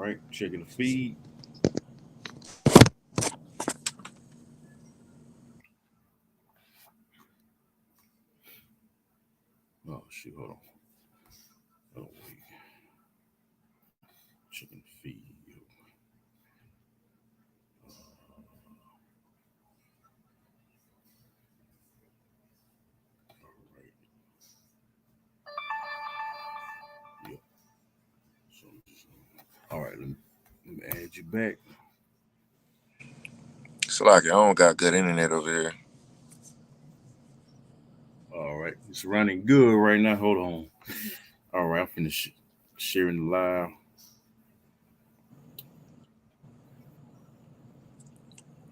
right, checking the feed. Oh shoot, hold on. Oh wait, checking the feed. All right, yep. So, all right, let me add you back. It's like I don't got good internet over here. All right, it's running good right now. Hold on. All right, I'm finished sharing the live.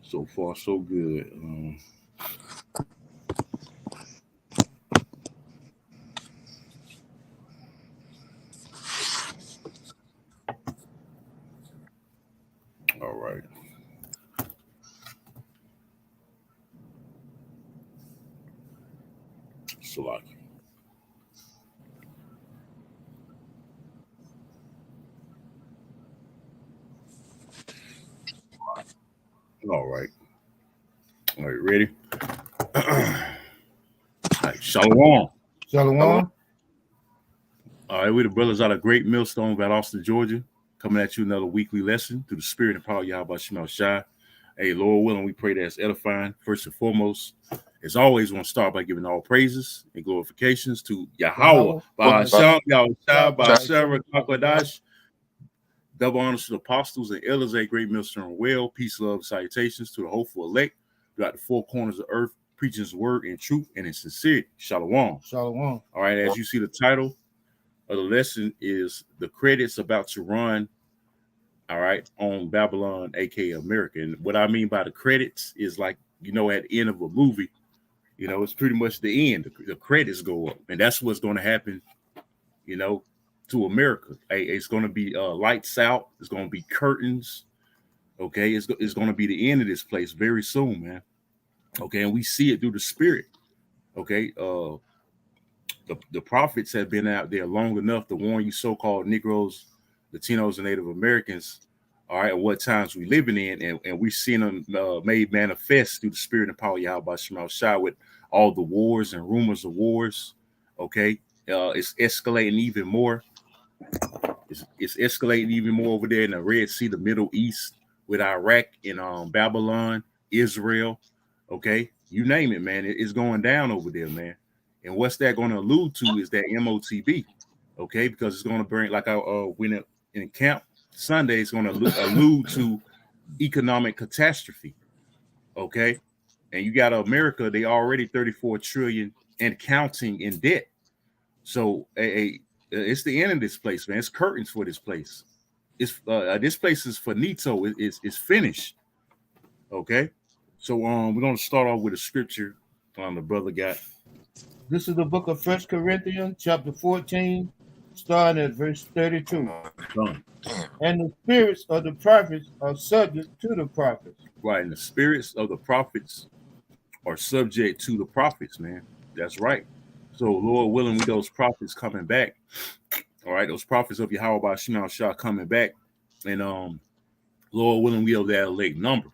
So far, so good. All right. So like, all right. All right, ready? All right, Shalom. Hello? Shalom. All right, we the brothers out of Great Millstone, Valdosta, Georgia, coming at you another weekly lesson through the spirit and power of Yahweh Shemal Shai. Hey, Lord willing, we pray that it's edifying. First and foremost, as always, we want to start by giving all praises and glorifications to Yahweh, Yahweh. by Hashem, Yahweh Shai, by Yahweh. Sarah, Kakwadash. Double honors to the apostles and elders at Great Millstone Well. Peace, love, salutations to the hopeful elect throughout the four corners of earth, preaching his word in truth and in sincerity. Shalom. Shalom. All right, as you see the title of the lesson is the credits about to run, all right, on Babylon, aka America. And what I mean by the credits is like, at the end of a movie, it's pretty much the end. The credits go up, and that's what's going to happen, you know, to America. Hey, it's going to be lights out. It's going to be curtains. Okay, it's going to be the end of this place very soon, man. Okay, and we see it through the spirit. Okay, the prophets have been out there long enough to warn you so-called Negroes, Latinos, and Native Americans, all right, what times we living in, and we've seen them made manifest through the spirit and power of Yahweh Shemal Shai with all the wars and rumors of wars. Okay, it's escalating even more. It's escalating even more over there in the Red Sea, the Middle East, with Iraq and Babylon, Israel. Okay, you name it, man. It's going down over there, man. And what's that going to allude to is that MOTB, okay? Because it's going to bring, like I went in camp Sunday, it's going to allude to economic catastrophe, okay? And you got America, they already 34 trillion and counting in debt. So it's the end of this place, man. It's curtains for this place. It's this place is finito. It's finished, okay? So we're going to start off with a scripture the brother got. This is the book of 1 Corinthians, chapter 14, starting at verse 32. Done. And the spirits of the prophets are subject to the prophets. Right, and the spirits of the prophets are subject to the prophets, man. That's right. So, Lord willing, we those prophets coming back. All right, those prophets of Yahweh by Shemal Shah coming back, and Lord willing, we have that elect number.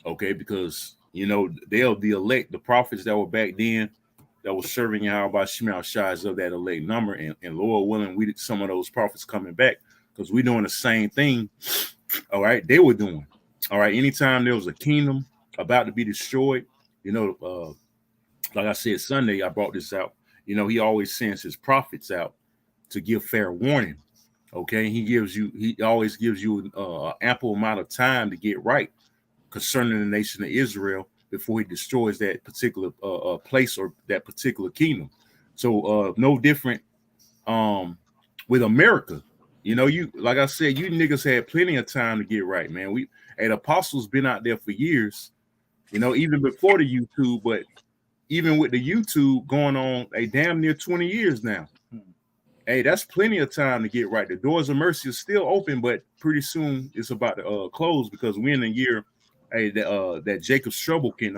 Okay, because they'll the elect, the prophets that were back then that was serving Yahweh by Shemal Shah is of that elect number, and Lord willing, we did some of those prophets coming back because we're doing the same thing. All right, they were doing. All right, anytime there was a kingdom about to be destroyed, like I said Sunday, I brought this out. He always sends his prophets out to give fair warning. Okay, he always gives you ample amount of time to get right concerning the nation of Israel before he destroys that particular place or that particular kingdom. So no different with America. You like I said, you niggas had plenty of time to get right, man. The apostles been out there for years, even before the YouTube, but even with the YouTube going on a damn near 20 years now. Hey, that's plenty of time to get right. The doors of mercy are still open, but pretty soon it's about to close because we're in a year, that Jacob's trouble can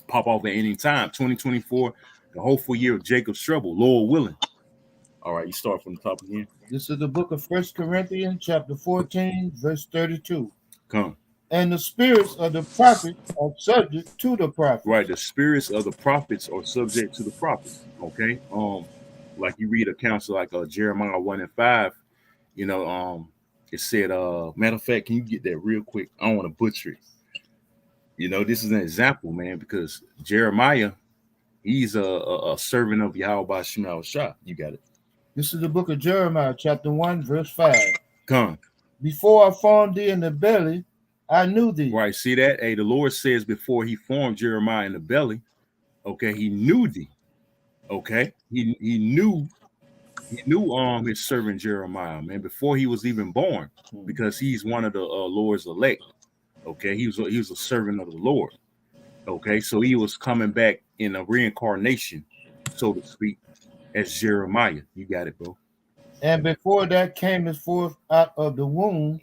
pop off at any time. 2024, the hopeful year of Jacob's trouble, Lord willing. All right, you start from the top again. This is the book of 1 Corinthians, chapter 14, verse 32. Come. And the spirits of the prophets are subject to the prophets. Right, the spirits of the prophets are subject to the prophets. Okay. Like you read accounts like Jeremiah 1 and 5, you know, it said, matter of fact, can you get that real quick? I don't want to butcher it. You know, this is an example, man, because Jeremiah, he's a servant of Yahweh Shema Shah. You got it. This is the book of Jeremiah, chapter 1, verse 5. Come. Before I formed thee in the belly, I knew thee. Right. See that? Hey, the Lord says before he formed Jeremiah in the belly, okay, he knew thee. Okay. He knew his servant Jeremiah, man, before he was even born, because he's one of the Lord's elect. Okay, he was a servant of the Lord. Okay, so he was coming back in a reincarnation, so to speak, as Jeremiah. You got it, bro. And before that came as forth out of the womb,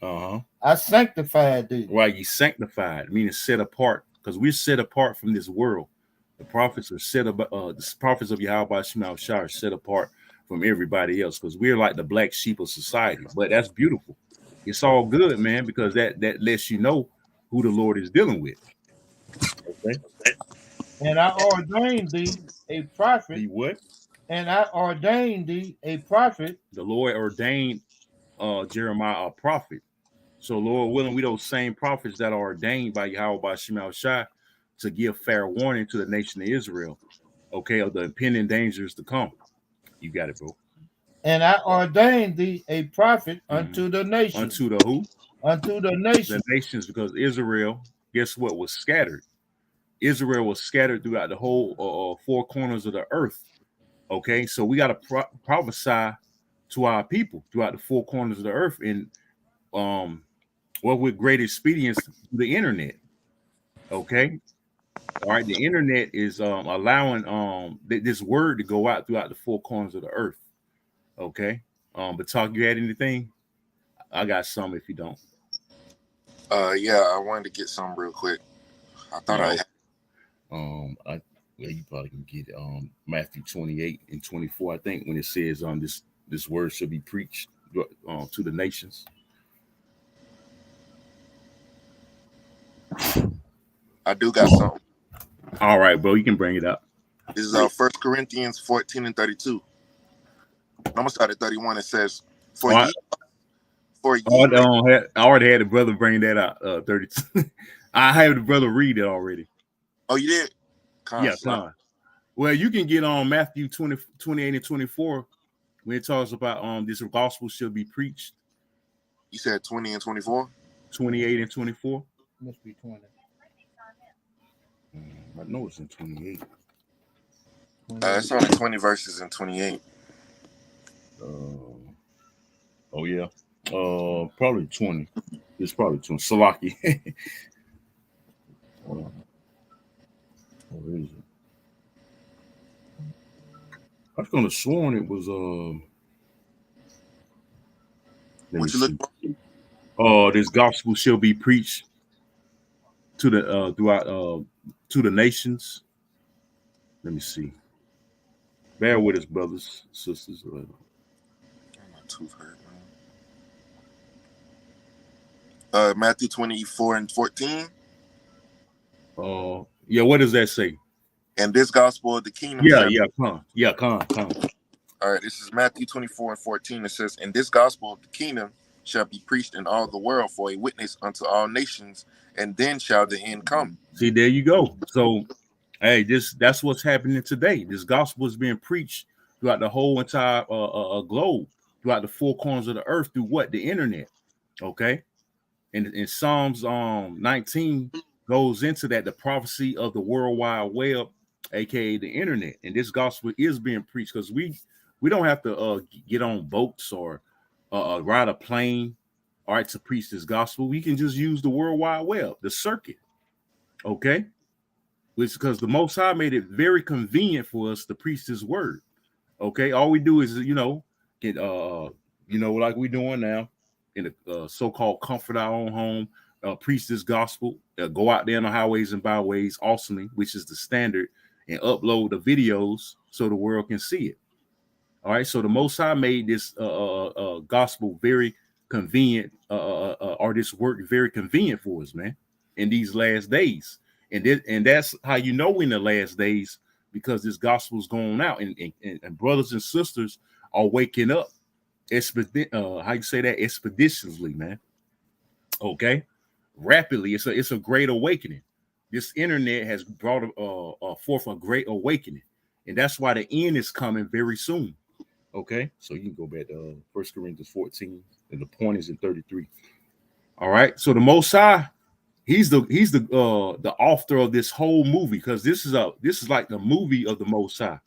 I sanctified thee. Right, you sanctified, meaning set apart, because we're set apart from this world. The prophets are set up. The prophets of Yahweh Shema Shah are set apart from everybody else, because we're like the black sheep of society. But that's beautiful. It's all good, man, because that lets you know who the Lord is dealing with. Okay. And I ordained thee a prophet. He what? And I ordained thee a prophet. The Lord ordained Jeremiah a prophet. So, Lord willing, we those same prophets that are ordained by Yahweh Shema Shah to give fair warning to the nation of Israel, okay, of the impending dangers to come. You got it, bro. And I ordained thee a prophet unto the nations. Unto the who? Unto the nations. The nations, because Israel, guess what, was scattered. Israel was scattered throughout the whole four corners of the earth. Okay, so we got to prophesy to our people throughout the four corners of the earth, and with great expedience, the internet. Okay, all right. The internet is allowing this word to go out throughout the four corners of the earth. Okay, but talk. You had anything? I got some. If you don't, yeah, I wanted to get some real quick. I thought I had. You probably can get Matthew 28 and 24. I think when it says this word should be preached to the nations. I do got something. All right, bro, you can bring it up. This is 1 Corinthians 14 and 32. I'm gonna start at 31. It says, I already had the brother bring that out. 32. I had the brother read it already. Oh, you did? Yeah, Con. Well, you can get on Matthew 28 and 24 when it talks about this gospel should be preached. You said 20 and 24? 28 and 24. Must be 20. I know it's in 28. It's only 20 verses in 28. Oh yeah. Probably 20. It's probably 20. Salaki. Where is it? I was gonna sworn it was what you look for? This gospel shall be preached to the throughout to the nations. Let me see. Bear with us, brothers, sisters. My tooth hurt, man. Matthew 24 and 14. Yeah, what does that say? And this gospel of the kingdom. Come. All right, this is Matthew 24 and 14. It says, and this gospel of the kingdom shall be preached in all the world for a witness unto all nations, and then shall the end come. See, there you go. So, hey, that's what's happening today. This gospel is being preached throughout the whole entire globe, throughout the four corners of the earth, through what? The internet. Okay. And in Psalms 19 goes into that, the prophecy of the World Wide Web, aka the internet. And this gospel is being preached because we don't have to get on boats or ride a plane, all right, to preach this gospel. We can just use the World Wide Web, the circuit. Okay. Which because the Most High made it very convenient for us to preach this word. Okay. All we do is, get like we're doing now in the so-called comfort our own home, preach this gospel, go out there on the highways and byways awesomely, which is the standard, and upload the videos so the world can see it. All right, so the Most High made this gospel very convenient, or this work very convenient for us, man, in these last days. And that's how you know in the last days, because this gospel is going out, and brothers and sisters are waking up, how you say that, expeditiously, man. Okay, rapidly. It's a great awakening. This internet has brought forth a great awakening, and that's why the end is coming very soon. Okay, so you can go back to 1 Corinthians 14, and the point is in 33. All right, so the Most High, he's the author of this whole movie, because this is like the movie of the Most High.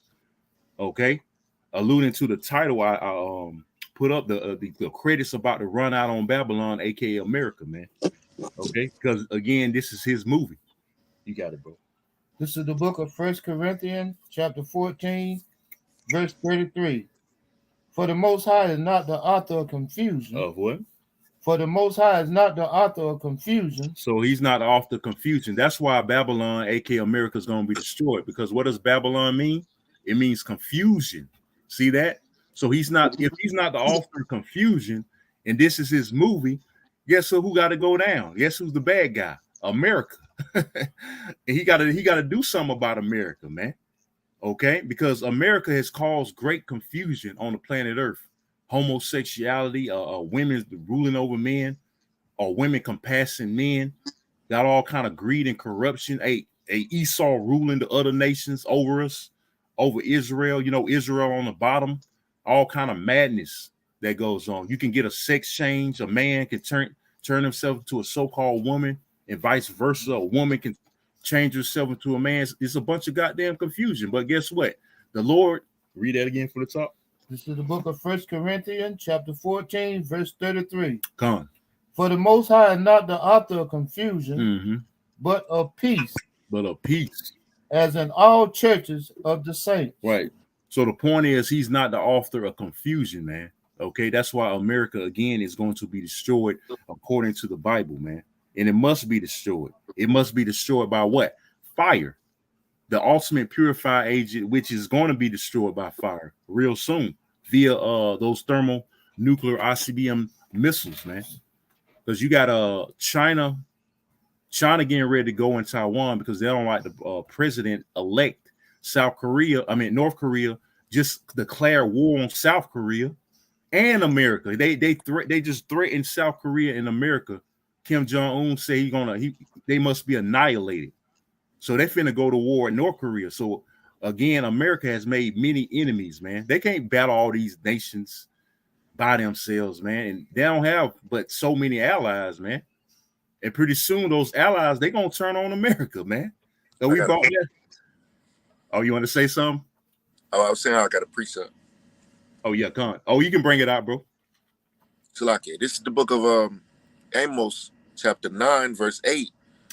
Okay, alluding to the title, I put up the credits about to run out on Babylon, aka America, man. Okay, because again, this is his movie. You got it, bro. This is the book of 1 Corinthians, chapter 14, verse 33. For the Most High is not the author of confusion. Of what? For the Most High is not the author of confusion. So he's not the author of confusion. That's why Babylon, aka America, is going to be destroyed. Because what does Babylon mean? It means confusion. See that? So he's not. If he's not the author of confusion, and this is his movie, guess who got to go down? Guess who's the bad guy? America. And he got to do something about America, man. Okay, because America has caused great confusion on the planet Earth. Homosexuality, women ruling over men, or women compassing men, got all kind of greed and corruption. A Esau ruling the other nations over us, over Israel. You know, Israel on the bottom. All kind of madness that goes on. You can get a sex change. A man can turn himself into a so-called woman, and vice versa. A woman can change herself into a man. It's a bunch of goddamn confusion. But guess what? The Lord, read that again for the top. This is the book of 1 Corinthians, chapter 14, verse 33. Come on. For the Most High is not the author of confusion, but of peace. But of peace. As in all churches of the saints. Right. So the point is, he's not the author of confusion, man. Okay, that's why America, again, is going to be destroyed according to the Bible, man. And it must be destroyed. It must be destroyed by what? Fire. The ultimate purifier agent, which is going to be destroyed by fire real soon via those thermonuclear ICBM missiles, man. Because you got China getting ready to go in Taiwan because they don't like the president-elect North Korea just declared war on South Korea and America. They just threatened South Korea and America. Kim Jong-un say they must be annihilated. So they finna go to war in North Korea. So again, America has made many enemies, man. They can't battle all these nations by themselves, man. And they don't have but so many allies, man. And pretty soon those allies, they gonna turn on America, man. So we bought that. Oh, you want to say something? Oh, I was saying I got a precept. Oh, yeah, come on. Oh, you can bring it out, bro. Salakia. This is the book of Amos, chapter 9, verse 8.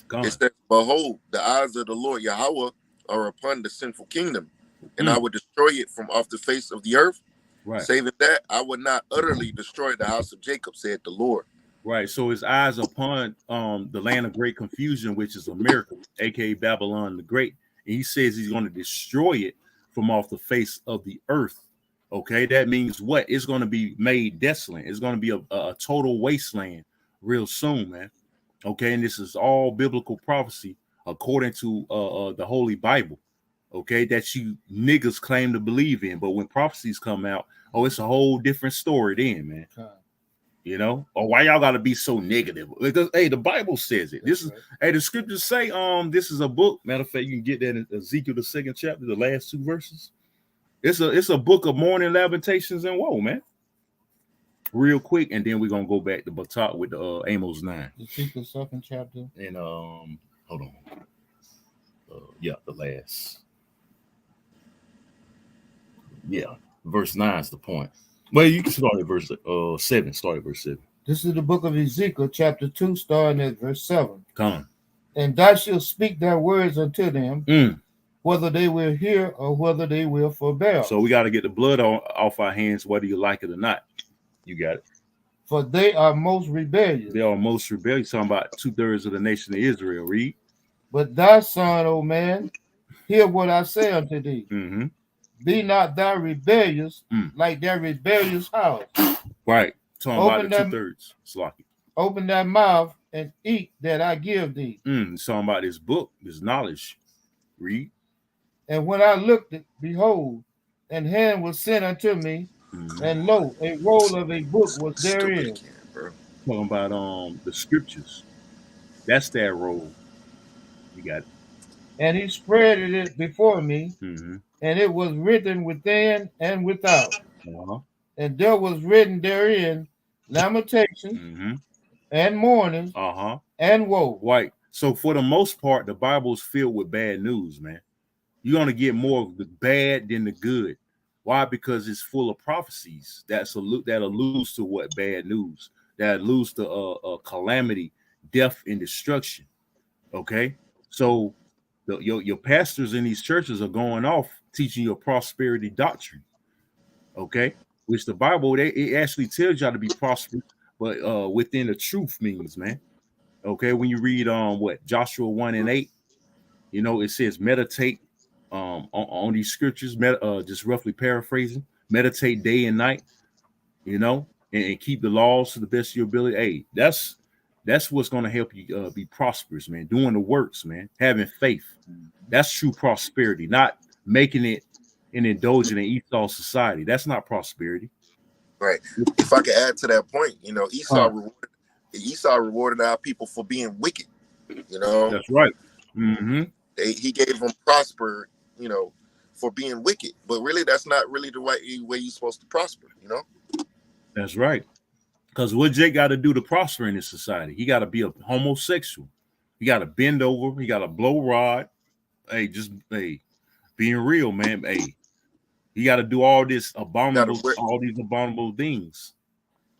Come it says, behold, the eyes of the Lord Yahweh are upon the sinful kingdom, and I will destroy it from off the face of the earth. Right. Saving that, I would not utterly destroy the house of Jacob, said the Lord. Right. So his eyes upon the land of great confusion, which is America, aka Babylon the Great. And he says he's going to destroy it from off the face of the earth. Okay, that means what? It's going to be made desolate. It's going to be a total wasteland real soon, man. Okay, and this is all biblical prophecy according to the Holy Bible. Okay, that you niggas claim to believe in, but when prophecies come out, it's a whole different story then, man. You know, or why y'all gotta be so negative? Because hey, the Bible says it. This is the scriptures say this is a book. Matter of fact, you can get that in Ezekiel the 2nd chapter, the last 2 verses. It's a book of mourning, lamentations, and woe, man. Real quick, and then we're gonna go back to Batak with the Amos 9. Ezekiel 2nd chapter. And hold on. The last. Yeah, verse 9 is the point. Well, you can start at verse 7. Start at verse 7. This is the book of Ezekiel, chapter 2, starting at verse 7. Come on. And thou shalt speak their words unto them, whether they will hear or whether they will forbear. So we got to get the blood off our hands, whether you like it or not. You got it. For they are most rebellious. They are most rebellious. Talking about 2/3 of the nation of Israel. Read. But thy son, O man, hear what I say unto thee. be not thou rebellious, Mm. like their rebellious house. Right. Talking about Open the them- 2/3. Slocky. Open thy mouth and eat that I give thee. It's talking about this book, this knowledge. Read. And when I looked, behold, an hand was sent unto me, Mhm. and lo, a roll of a book was Stupid therein. again, bro. Talking about the scriptures. That's that roll. You got it. And he spread it before me, Mm-hmm. and it was written within and without. Uh-huh. And there was written therein lamentation Mm-hmm. and mourning Uh-huh. and woe. Right. So for the most part, the Bible is filled with bad news, man. You're gonna get more of the bad than the good. Why? Because it's full of prophecies that alludes to what bad news, that alludes to calamity, death, and destruction. Okay, so your pastors in these churches are going off teaching you a prosperity doctrine. Okay, which the Bible it actually tells y'all to be prosperous, but within the truth means, man. Okay, when you read what Joshua 1:8, it says meditate on these scriptures, just roughly paraphrasing, meditate day and night, and keep the laws to the best of your ability. Hey, that's what's going to help you be prosperous, man. Doing the works, man. Having faith. That's true prosperity, not making it and indulging in Esau society. That's not prosperity. Right. If I could add to that point, Esau rewarded our people for being wicked. That's right. Mm-hmm. He gave them prosper, for being wicked. But really, that's not really the right way you're supposed to prosper. That's right. Because what Jake got to do to prosper in this society, he got to be a homosexual. He got to bend over. He got to blow rod. Hey, being real, man. Hey, he got to do all these abominable things.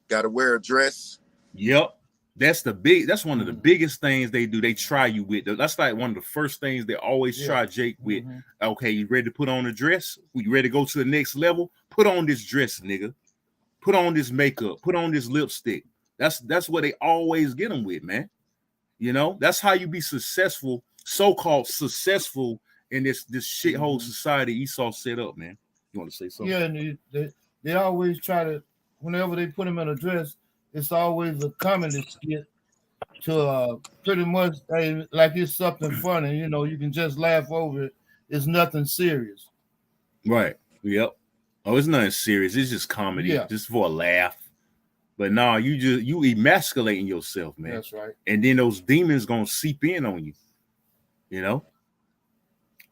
Got to wear a dress. Yep. That's one of the biggest things they do. They try you with. That's like one of the first things they always try Jake with. Mm-hmm. Okay, you ready to put on a dress? You ready to go to the next level? Put on this dress, nigga. Put on this makeup. Put on this lipstick. That's what they always get them with, man. That's how you be successful, so-called successful in this shithole society Esau set up, man. You want to say something? Yeah, and they always try to, whenever they put him in a dress, it's always a comedy skit to pretty much like it's something funny. You can just laugh over it. It's nothing serious. Right. Yep. Oh, it's nothing serious. It's just comedy, just for a laugh. But no, you emasculating yourself, man. That's right. And then those demons gonna seep in on you.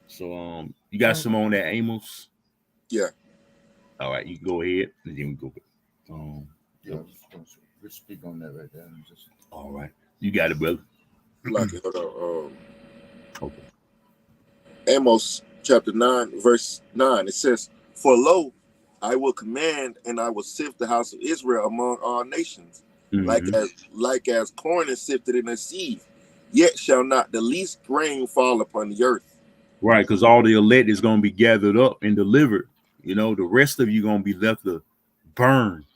So you got some on that, Amos? Yeah. All right, you can go ahead, and then we go. Let's speak on that right there. All right, you got it, brother. Lucky, hold on. Okay. Amos chapter 9, verse 9. It says, "For lo, I will command, and I will sift the house of Israel among all nations, like as corn is sifted in a sieve. Yet shall not the least grain fall upon the earth." Right, because all the elect is going to be gathered up and delivered. The rest of you going to be left to burn.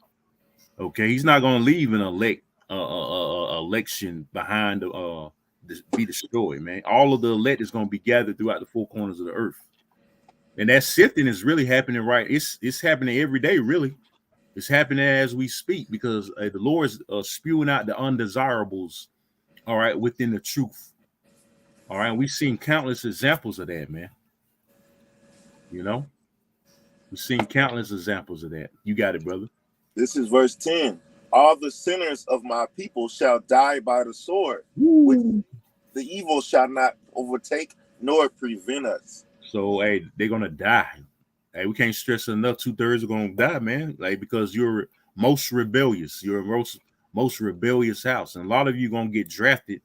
Okay, he's not going to leave an election behind be destroyed, man. All of the elect is going to be gathered throughout the four corners of the earth. And that sifting is really happening, right? It's happening every day, really. It's happening as we speak because the Lord is spewing out the undesirables, all right, within the truth. All right, we've seen countless examples of that, man. We've seen countless examples of that. You got it, brother. This is verse 10. All the sinners of my people shall die by the sword, which the evil shall not overtake nor prevent us. So, hey, they're gonna die. Hey, we can't stress enough. 2/3 are gonna die, man. Like because you're most rebellious. You're most rebellious house, and a lot of you gonna get drafted.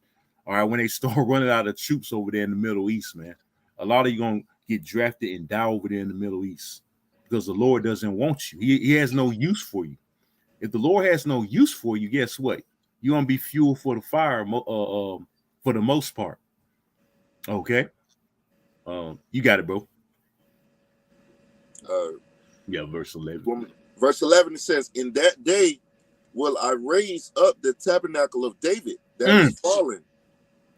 All right, when they start running out of troops over there in the Middle East, man, a lot of you gonna get drafted and die over there in the Middle East because the Lord doesn't want you. He has no use for you. If the Lord has no use for you, guess what? You're gonna be fuel for the fire for the most part. Okay. You got it, bro. Verse 11. Verse 11 it says, "In that day will I raise up the tabernacle of David that is fallen."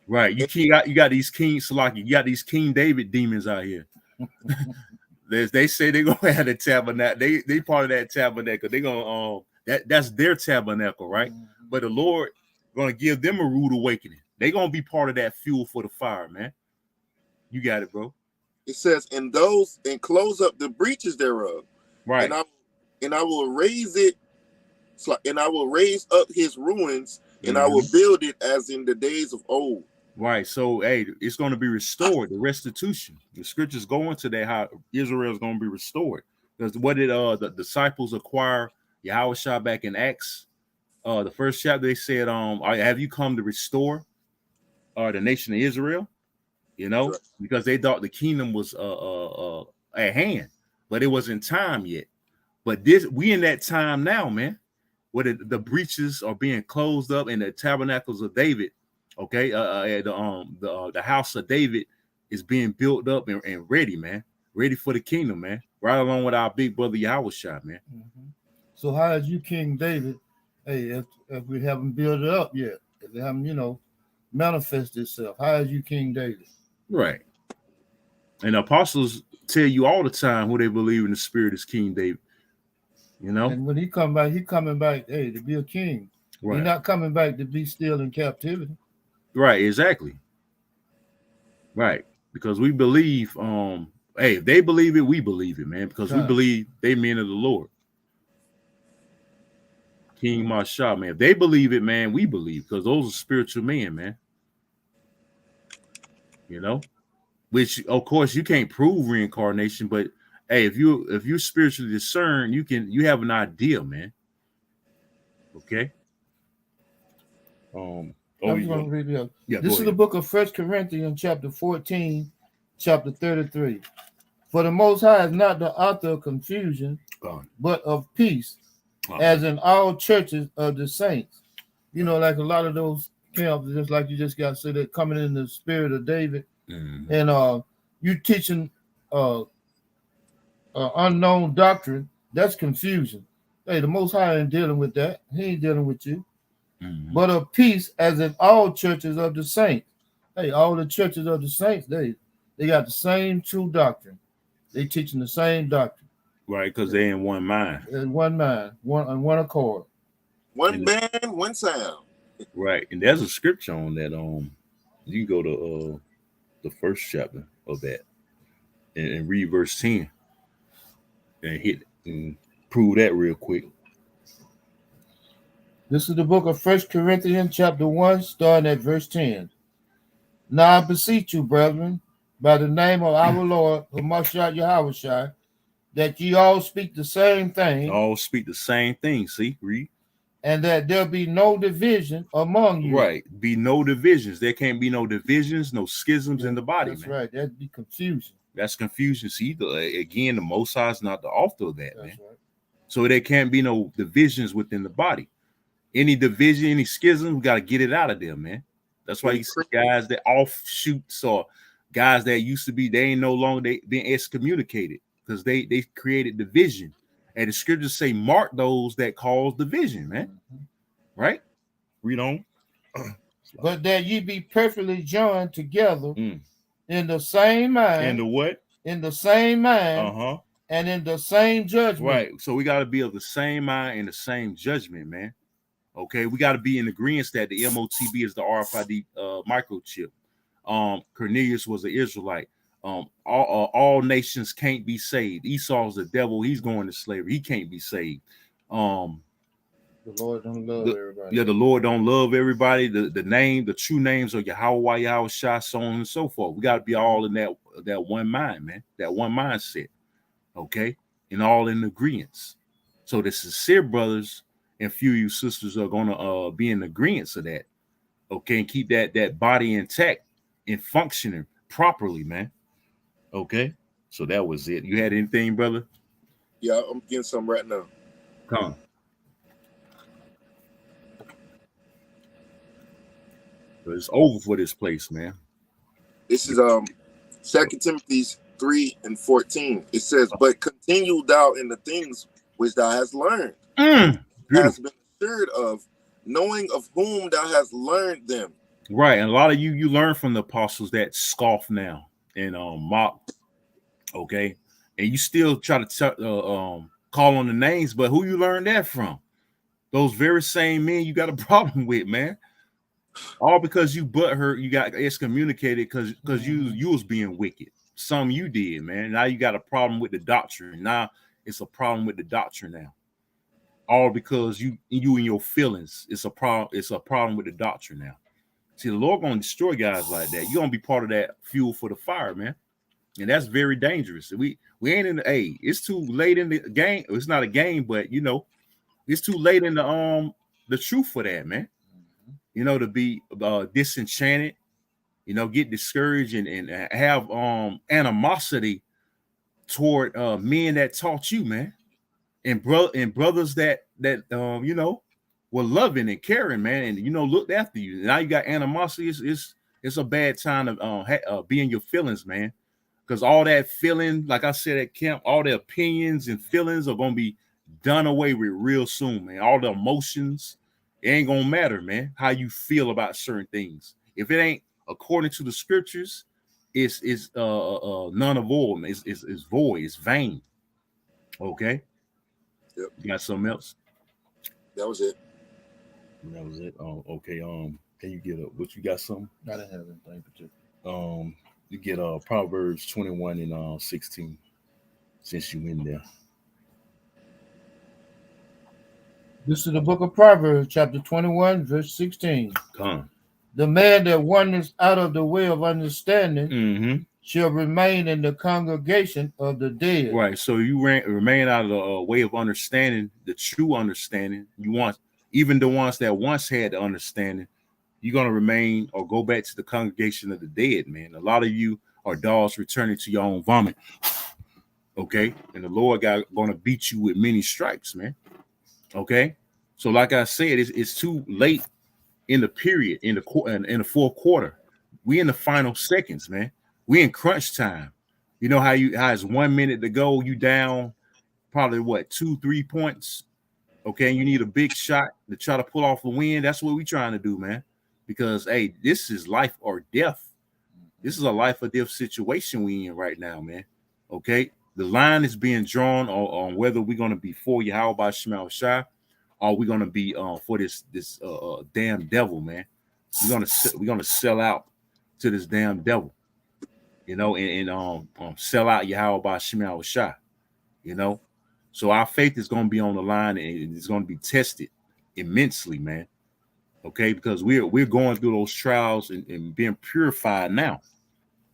Right. You got these King Salaki. You got these King David demons out here. They say they're gonna have the tabernacle. They part of that tabernacle. They're gonna that's their tabernacle, right? Mm-hmm. But the Lord gonna give them a rude awakening. They're gonna be part of that fuel for the fire, man. You got it, bro. It says, and close up the breaches thereof. Right. And I will raise it, and I will raise up his ruins, and I will Mm-hmm. build it as in the days of old. Right. So, hey, it's going to be restored, the restitution. The scriptures go into that, how Israel is going to be restored. Because what did the disciples acquire Yahushua back in Acts? The first chapter, they said, have you come to restore the nation of Israel? You know, Right. because they thought the kingdom was at hand, but it wasn't time yet. But we in that time now, man, where the breaches are being closed up and the tabernacles of David, okay, the house of David is being built up and ready, man, ready for the kingdom, man, right along with our big brother Yahushua, man. Mm-hmm. So how is you King David? Hey, if we haven't built it up yet, if they haven't, manifested itself, how is you King David? Right. And the apostles tell you all the time who they believe in the spirit is King David. You know, and when he coming back, hey, to be a king. right. He's not coming back to be still in captivity. Right, exactly. Right, because we believe, hey, if they believe it, we believe it, man, because we believe they men of the Lord. King Mashah, man, if they believe it, man, we believe, because those are spiritual men, man. You know, which of course you can't prove reincarnation, but hey, if you're spiritually discerned, you have an idea, man. Okay. I'm going to read it up. This is the book of 1 Corinthians, chapter 14, chapter 33. For the Most High is not the author of confusion, but of peace, as in all churches of the saints. Like a lot of those camps, just like you just got said, that coming in the spirit of David, and you teaching unknown doctrine, that's confusion. Hey, the Most High ain't dealing with that. He ain't dealing with you. But of peace, as in all churches of the saints. Hey, all the churches of the saints, they got the same true doctrine. They teaching the same doctrine. Right, because they're in one mind. In one mind, one accord. One band, one sound. Right, and there's a scripture on that. You can go to the first chapter of that and read verse 10 and hit and prove that real quick. This is the book of 1 Corinthians, chapter 1, starting at verse 10. Now I beseech you, brethren, by the name of our Lord, Hamashiach Yahushua, that ye all speak the same thing. All speak the same thing. See, read. And that there be no division among you. Right. Be no divisions. There can't be no divisions, no schisms in the body. That's man. Right. That'd be confusion. That's confusion. See, again, the Most High is not the author of that, That's man. Right. So there can't be no divisions within the body. Any division, any schism, we got to get it out of there, man. That's why you see guys that offshoots or guys that used to be, they ain't no longer being excommunicated because they created division. And the scriptures say, mark those that cause division, man. Right? Read on. But that ye be perfectly joined together in the same mind. In the what? In the same mind. And in the same judgment. Right. So we got to be of the same mind and the same judgment, man. Okay. We got to be in agreement that the MOTB is the RFID microchip. Cornelius was an Israelite. All nations can't be saved. Esau's the devil. He's going to slavery. He can't be saved. The Lord don't love everybody. Yeah, the Lord don't love everybody. The true names are Yahweh, Yahushua, so on and so forth. We got to be all in that one mind, man. That one mindset. Okay, and all in agreement. So the sincere brothers and few of you sisters are gonna be in agreement of that. Okay, and keep that body intact and functioning properly, man. Okay, so that was it. You had anything, brother? Yeah, I'm getting some right now. Come. It's over for this place, man. This is 2 Timothy 3:14. It says, "But continue thou in the things which thou hast learned, has been assured of, knowing of whom thou hast learned them." Right, and a lot of you learn from the apostles that scoff now and mock, okay, and you still try to call on the names, but who you learned that from? Those very same men you got a problem with, man. All because you butthurt, you got excommunicated because you was being wicked. Some you did, man. Now you got a problem with the doctrine. Now it's a problem with the doctrine now. All because you and your feelings. It's a problem. It's a problem with the doctrine now. See, the Lord gonna destroy guys like that. You're gonna be part of that fuel for the fire, man. And that's very dangerous. We ain't in the it's too late in the game. It's not a game, but it's too late in the truth for that, man. To be disenchanted, get discouraged and have animosity toward men that taught you, man. And brothers that were loving and caring, man, and looked after you. Now you got animosity. It's a bad time to be in your feelings, man. Because all that feeling, like I said at camp, all the opinions and feelings are gonna be done away with real soon, man. All the emotions, it ain't gonna matter, man. How you feel about certain things. If it ain't according to the scriptures, it's none of all. It's void. It's vain. Okay. Yep. You got something else? That was it. That was it. Oh, okay. Can you get up? What you got? Something? I didn't have anything particular. You get Proverbs 21 and 16. Since you in there. This is the book of Proverbs, chapter 21, verse 16. Come. The man that wanders out of the way of understanding shall remain in the congregation of the dead. Right. So you remain out of the way of understanding, the true understanding. You want, even the ones that once had the understanding, you're going to remain or go back to the congregation of the dead, man. A lot of you are dogs returning to your own vomit. Okay. And the Lord going to beat you with many stripes, man. Okay. So like I said, it's too late in the period, in the fourth quarter. We in the final seconds, man. We in crunch time. You know how it's 1 minute to go, you down probably 2-3 points. Okay, you need a big shot to try to pull off a win. That's what we trying to do, man. Because hey, this is life or death. This is a life or death situation we in right now, man. Okay, the line is being drawn on whether we're gonna be for Yahweh Shema Shai, or we're gonna be for this damn devil, man. We're gonna sell out to this damn devil, and sell out Yahweh Shema Shai, So our faith is gonna be on the line, and it's gonna be tested immensely, man. Okay, because we're going through those trials and being purified now.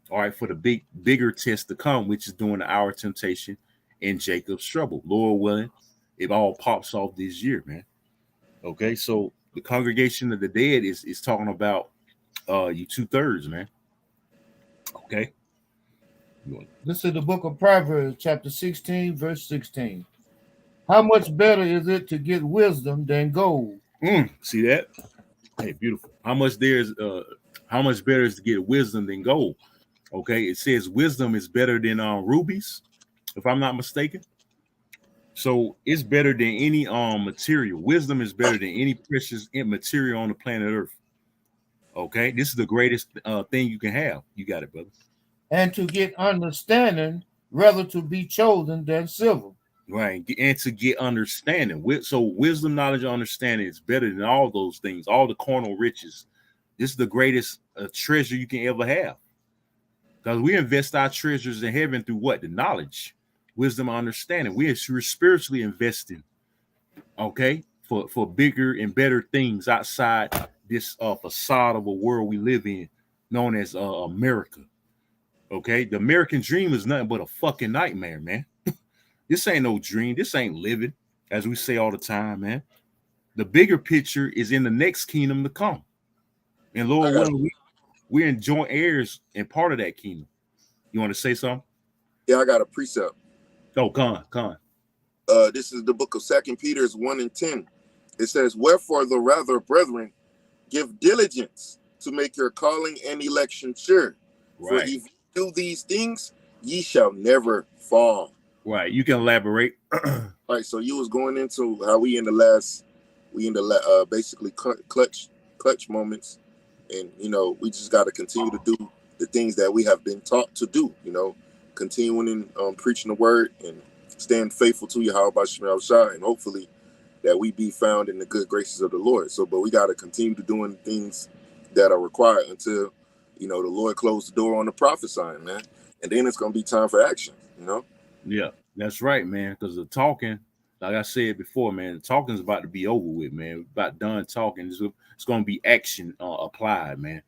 All right, for the bigger test to come, which is during the hour of temptation and Jacob's trouble. Lord willing, it all pops off this year, man. Okay, so the congregation of the dead is talking about you 2/3, man. Okay. This is the book of Proverbs, chapter 16, verse 16. How much better is it to get wisdom than gold? See that? Hey, beautiful. How much better is to get wisdom than gold? Okay, it says wisdom is better than rubies, if I'm not mistaken. So it's better than any material. Wisdom is better than any precious material on the planet Earth. Okay, this is the greatest thing you can have. You got it, brother. And to get understanding, rather to be chosen than silver. Right, and to get understanding. So wisdom, knowledge, and understanding is better than all those things, all the carnal riches. This is the greatest treasure you can ever have. Because we invest our treasures in heaven through what? The knowledge, wisdom, and understanding. We're spiritually investing, okay, for bigger and better things outside this facade of a world we live in, known as America. Okay, the American dream is nothing but a fucking nightmare, man. This ain't no dream. This ain't living, as we say all the time, man. The bigger picture is in the next kingdom to come. And Lord willing, we're joint heirs and part of that kingdom. You want to say something? Yeah, I got a precept. Oh, come on. This is the book of 2 Peter 1 and 10. It says, wherefore the rather, brethren, give diligence to make your calling and election sure. Right. For if you do these things, ye shall never fall. Right, you can elaborate. All right, so you was going into how we in the basically clutch moments, and we just got to continue to do the things that we have been taught to do. continuing in preaching the word and staying faithful to Yahweh Shema Shai, and hopefully that we be found in the good graces of the Lord. So, but we got to continue to doing things that are required until, the Lord closed the door on the prophesying, man. And then it's going to be time for action, Yeah, that's right, man. Because the talking, like I said before, man, the talking is about to be over with, man. We're about done talking. It's going to be action applied, man.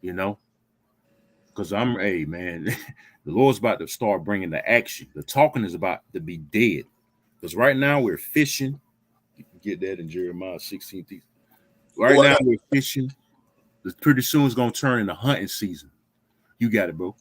Because hey, man, the Lord's about to start bringing the action. The talking is about to be dead. Because right now we're fishing. You can get that in Jeremiah 16. Right now we're fishing. Pretty soon it's going to turn into hunting season. You got it, bro.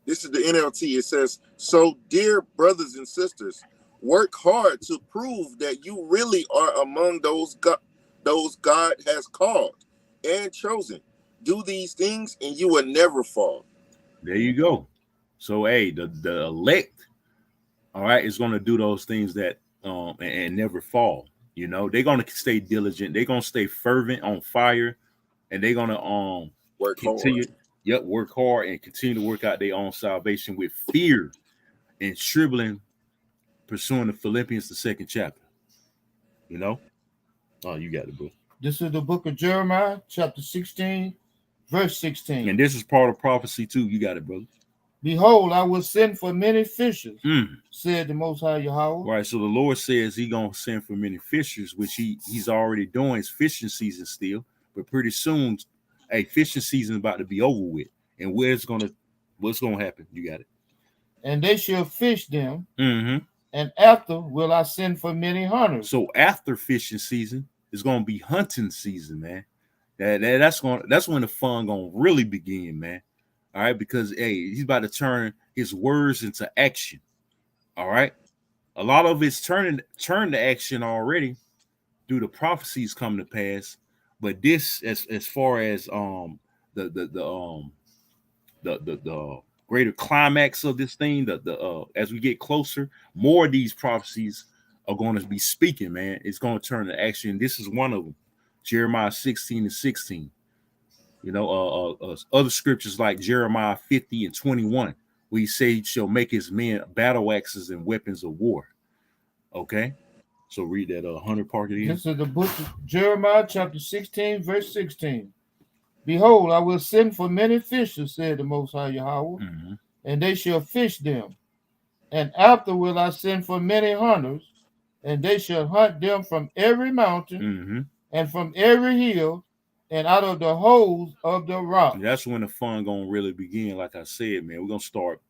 This is the NLT. It says, so dear brothers and sisters, work hard to prove that you really are among those God has called and chosen. Do these things and you will never fall. There you go. So, hey, the elect, all right, is going to do those things that and never fall. They're going to stay diligent. They're going to stay fervent, on fire, and they're going to work continue. Hard. Yep, work hard and continue to work out their own salvation with fear and trembling, pursuing the Philippians, the 2nd chapter. Oh, you got it, bro. This is the book of Jeremiah, chapter 16, verse 16. And this is part of prophecy too. You got it, brother. Behold, I will send for many fishers, said the Most High Yahweh. Right, so the Lord says He's gonna send for many fishers, which He's already doing. It's fishing season still, but pretty soon, fishing season about to be over with. And what's gonna happen? You got it. And they shall fish them, and after will I send for many hunters. So after fishing season, it's gonna be hunting season, man. That's when the fun gonna really begin, man. All right, because He's about to turn His words into action. All right, a lot of it's turned to action already through the prophecies come to pass. But this, as far as the greater climax of this thing, as we get closer, more of these prophecies are going to be speaking, man. It's going to turn to action. This is one of them, Jeremiah 16 and 16. Other scriptures like Jeremiah 50 and 21, where He say He shall make His men battle axes and weapons of war. Okay, so read that 100 part again. This is the book of Jeremiah, chapter 16, verse 16. Behold, I will send for many fishers, said the Most High Yahweh, and they shall fish them. And after will I send for many hunters, and they shall hunt them from every mountain and from every hill, and out of the holes of the rock. That's when the fun gonna really begin. Like I said, man, we're gonna start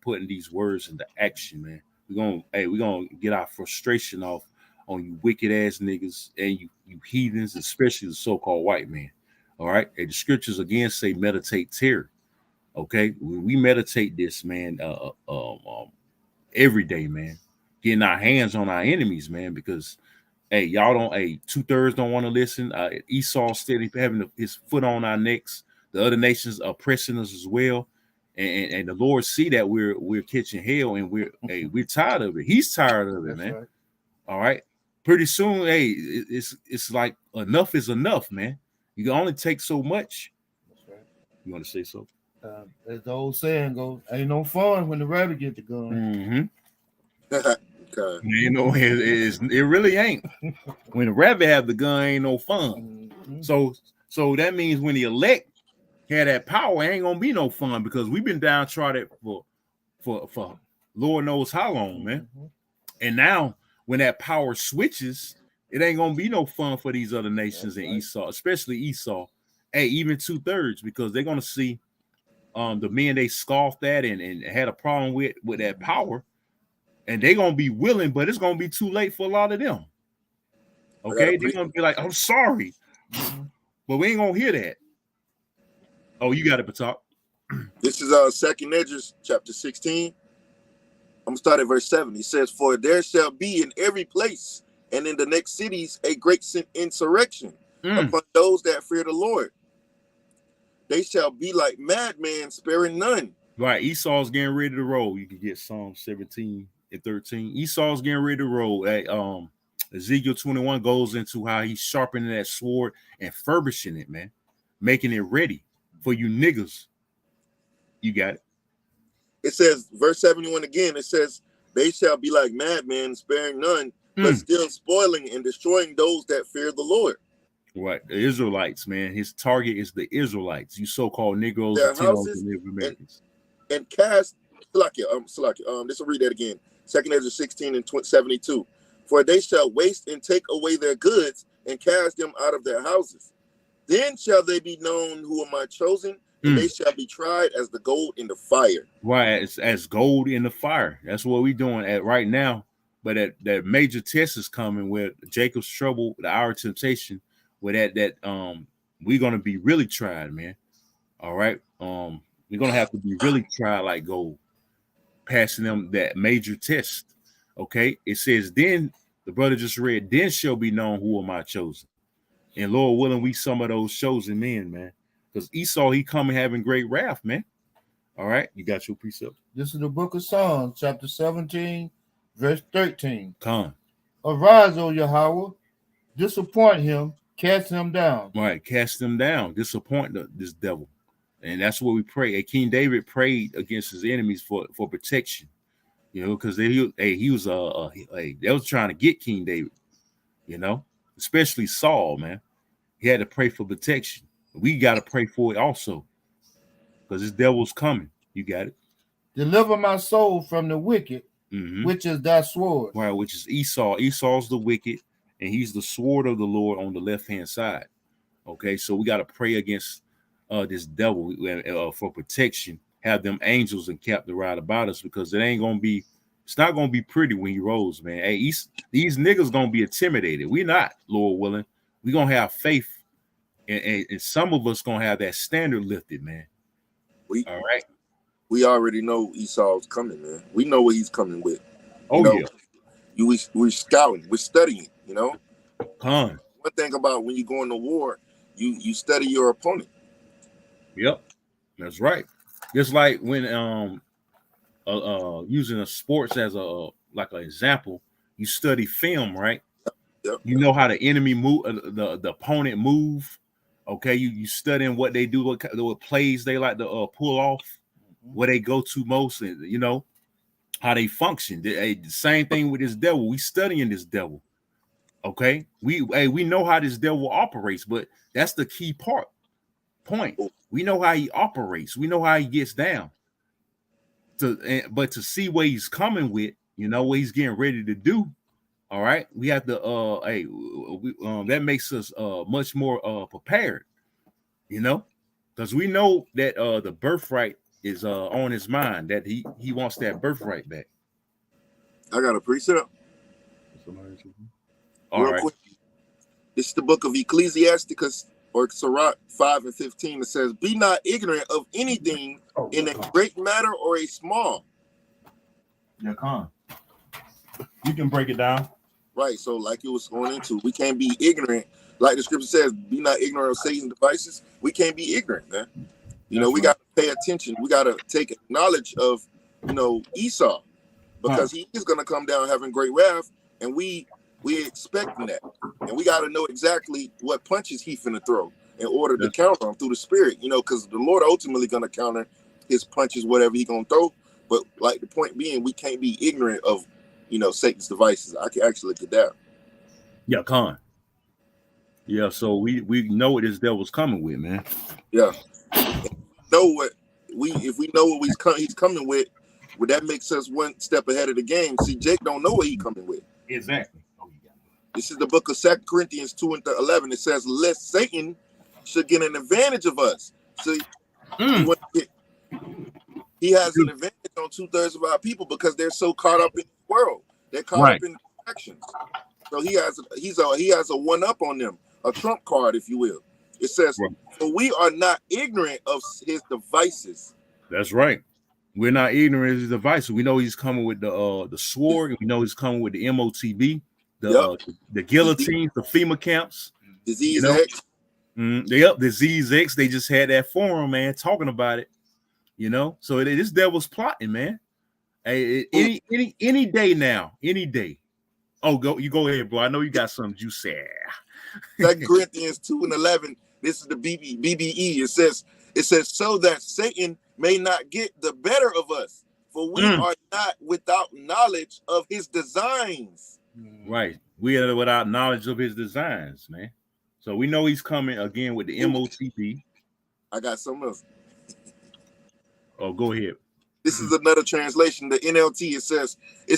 putting these words into action, man. We're gonna get our frustration off on you wicked ass niggas and you heathens, especially the so-called white man. All right. And the scriptures again say meditate terror. Okay, we meditate this, man, every day, man. Getting our hands on our enemies, man, because y'all don't 2/3 don't want to listen. Esau steady having his foot on our necks. The other nations are pressing us as well, and the Lord see that we're catching hell, and we're tired of it. He's tired of it. That's man. Right. All right, pretty soon, it's like enough is enough, man. You can only take so much. That's right. You want to say so? As the old saying goes, ain't no fun when the rabbit get the gun. It really ain't. When the rabbit have the gun, ain't no fun. So that means when the elect had that power, ain't gonna be no fun, because we've been downtrodden for Lord knows how long, man. And now when that power switches, it ain't gonna be no fun for these other nations. That's in right. Esau, especially Esau, even 2/3, because they're gonna see the men they scoffed at and had a problem with that power. And they're gonna be willing, but it's gonna be too late for a lot of them. Okay, they're gonna be like, "I'm sorry," but we ain't gonna hear that. Oh, you got it, Patak. This is 2nd Esdras, chapter 16. I'm gonna start at verse 7. He says, "For there shall be in every place and in the next cities a great insurrection upon those that fear the Lord. They shall be like madmen, sparing none." Right, Esau's getting ready to roll. You can get Psalm 17. 13. Esau's getting ready to roll. Ezekiel 21 goes into how he's sharpening that sword and furbishing it, man, making it ready for you niggas. You got it. That's right. You want to say something? This is 2nd Esdras, chapter 16. I'm gonna start at verse 7. He says, "For there shall be in every place and in the next cities a great insurrection upon those that fear the Lord. They shall be like madmen, sparing none. Right, Esau's getting ready to roll. Ezekiel 21 goes into how he's sharpening that sword and furbishing it, man, making it ready for you niggas. You got it. It says, verse 71 again, it says, they shall be like madmen, sparing none, but still spoiling and destroying those that fear the Lord. Right, the Israelites, man. His target is the Israelites, you so-called Negroes, their Latinos, houses, and Native Americans. And cast, this will read that again. 2nd Ezra 16 and 72. For they shall waste and take away their goods and cast them out of their houses. Then shall they be known who are my chosen, and they shall be tried as the gold in the fire. Right, as gold in the fire. That's what we're doing at right now. But that major test is coming with Jacob's trouble, the hour of temptation, where that we're gonna be really tried, man. All right. We're gonna have to be really tried like gold, passing them that major test. Okay. It says, then the brother just read, then shall be known who are my chosen. And Lord willing, we some of those chosen men, man. Because Esau, he coming having great wrath, man. All right, you got your precept. This is the book of Psalms, chapter 17, verse 13. Come. Arise, O Yahweh, disappoint him, cast him down. Right, cast him down, disappoint this devil. And that's what we pray. King David prayed against his enemies for protection, you know, because they was trying to get King David, you know, especially Saul, man. He had to pray for protection. We got to pray for it also, because this devil's coming. You got it. Deliver my soul from the wicked, which is thy sword. Right, which is Esau. Esau's the wicked, and he's the sword of the Lord on the left-hand side. Okay, so we got to pray against this devil for protection. Have them angels encamped around about us, because it's not gonna be pretty when he rolls, man. Hey, these niggas gonna be intimidated. We're not, Lord willing. We're gonna have faith. And some of us gonna have that standard lifted, man. All right. We already know Esau's coming, man. We know what he's coming with. We're scouting, we're studying, you know. One thing about when you go into war, you study your opponent. Yep, that's right. Just like when using a sports as an example, you study film, right? Yep. You know how the enemy move, the opponent move. Okay, you studying what they do, what plays they like to pull off, where they go to most, and you know how they function. The same thing with this devil. We studying this devil. Okay, we know how this devil operates, but that's the key point. We know how he operates. We know how he gets down. But to see what he's coming with, you know, what he's getting ready to do. All right, we have to that makes us much more prepared, you know, because we know that the birthright is on his mind, that he wants that birthright back. I got a precept. All right. Quick. This is the book of Ecclesiasticus, or Sirach 5 and 15. It says, be not ignorant of anything in a great matter or a small. Yeah, come. You can break it down. Right, so like you was going into, we can't be ignorant. Like the scripture says, be not ignorant of Satan's devices. We can't be ignorant, man. You know, we got to pay attention. We got to take knowledge of, you know, Esau, because he is going to come down having great wrath, and we expecting that. And we got to know exactly what punches he finna throw in order to counter him through the spirit, you know, because the Lord ultimately going to counter his punches, whatever he going to throw. But like the point being, we can't be ignorant of, you know, Satan's devices. I can actually get that. Yeah, Con. Yeah, so we know what this devil's coming with, man. Yeah. If we know what he's coming with, well, that makes us one step ahead of the game. See, Jake don't know what he's coming with. Exactly. This is the book of 2 Corinthians 2 and 11. It says, lest Satan should get an advantage of us. See, he has an advantage on 2/3 of our people because they're so caught up in the world. They're caught up in actions. So he has a one up on them, a trump card, if you will. It says, "For we are not ignorant of his devices." That's right. We're not ignorant of his devices. We know he's coming with the sword. We know he's coming with the MOTB, the guillotines, the FEMA camps, Disease X. Disease X. They just had that forum, man, talking about it. You know, so this devil's plotting, man. Hey, any day now, any day. Oh, you go ahead, bro. I know you got something you said. 2 Corinthians 2 and 11. This is the BBE. It says, so that Satan may not get the better of us, for we are not without knowledge of his designs. Right. We are without knowledge of his designs, man. So we know he's coming again with the MOTP. I got something else. Oh, go ahead. This is another translation. The NLT, it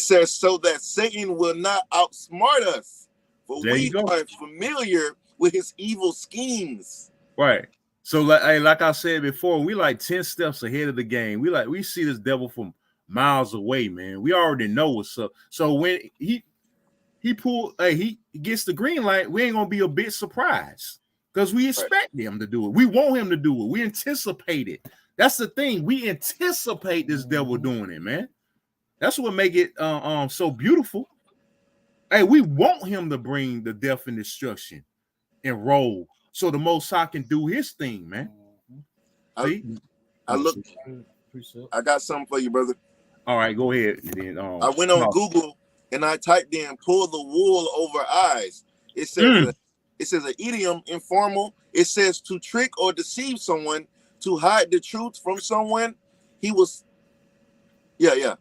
says, so that Satan will not outsmart us, for we are familiar with his evil schemes. Right. So like I said before, we like 10 steps ahead of the game. We see this devil from miles away, man. We already know what's up. So when he gets the green light, we ain't gonna be a bit surprised because we expect him to do it. We want him to do it. We anticipate it. That's the thing. We anticipate this devil doing it, man. That's what make it so beautiful. Hey, we want him to bring the death and destruction and roll so the Most High can do his thing, man. I got something for you, brother. All right, go ahead. And then, I went on Google and I typed in "pull the wool over eyes." It says an idiom, informal. It says to trick or deceive someone, to hide the truth from someone.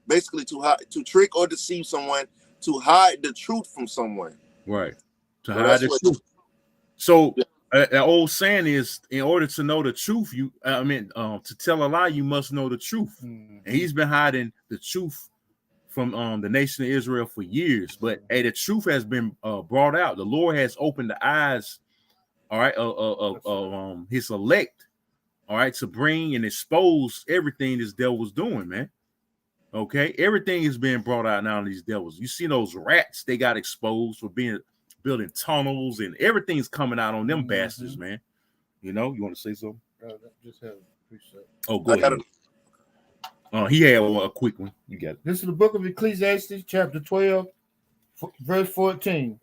Basically to trick or deceive someone, to hide the truth from someone. Right. To hide the truth. So the old saying is, in order to know the truth, to tell a lie, you must know the truth. And he's been hiding the truth from the nation of Israel for years. But the truth has been brought out. The Lord has opened the eyes, all right, of his elect, all right, to bring and expose everything this devil's doing, man. Okay, everything is being brought out now. These devils, you see those rats, they got exposed for building tunnels, and everything's coming out on them bastards, man. You know, you want to say something? Just have a precept. Oh, go ahead. He had a quick one. You got it. This is the book of Ecclesiastes, chapter 12, verse 14.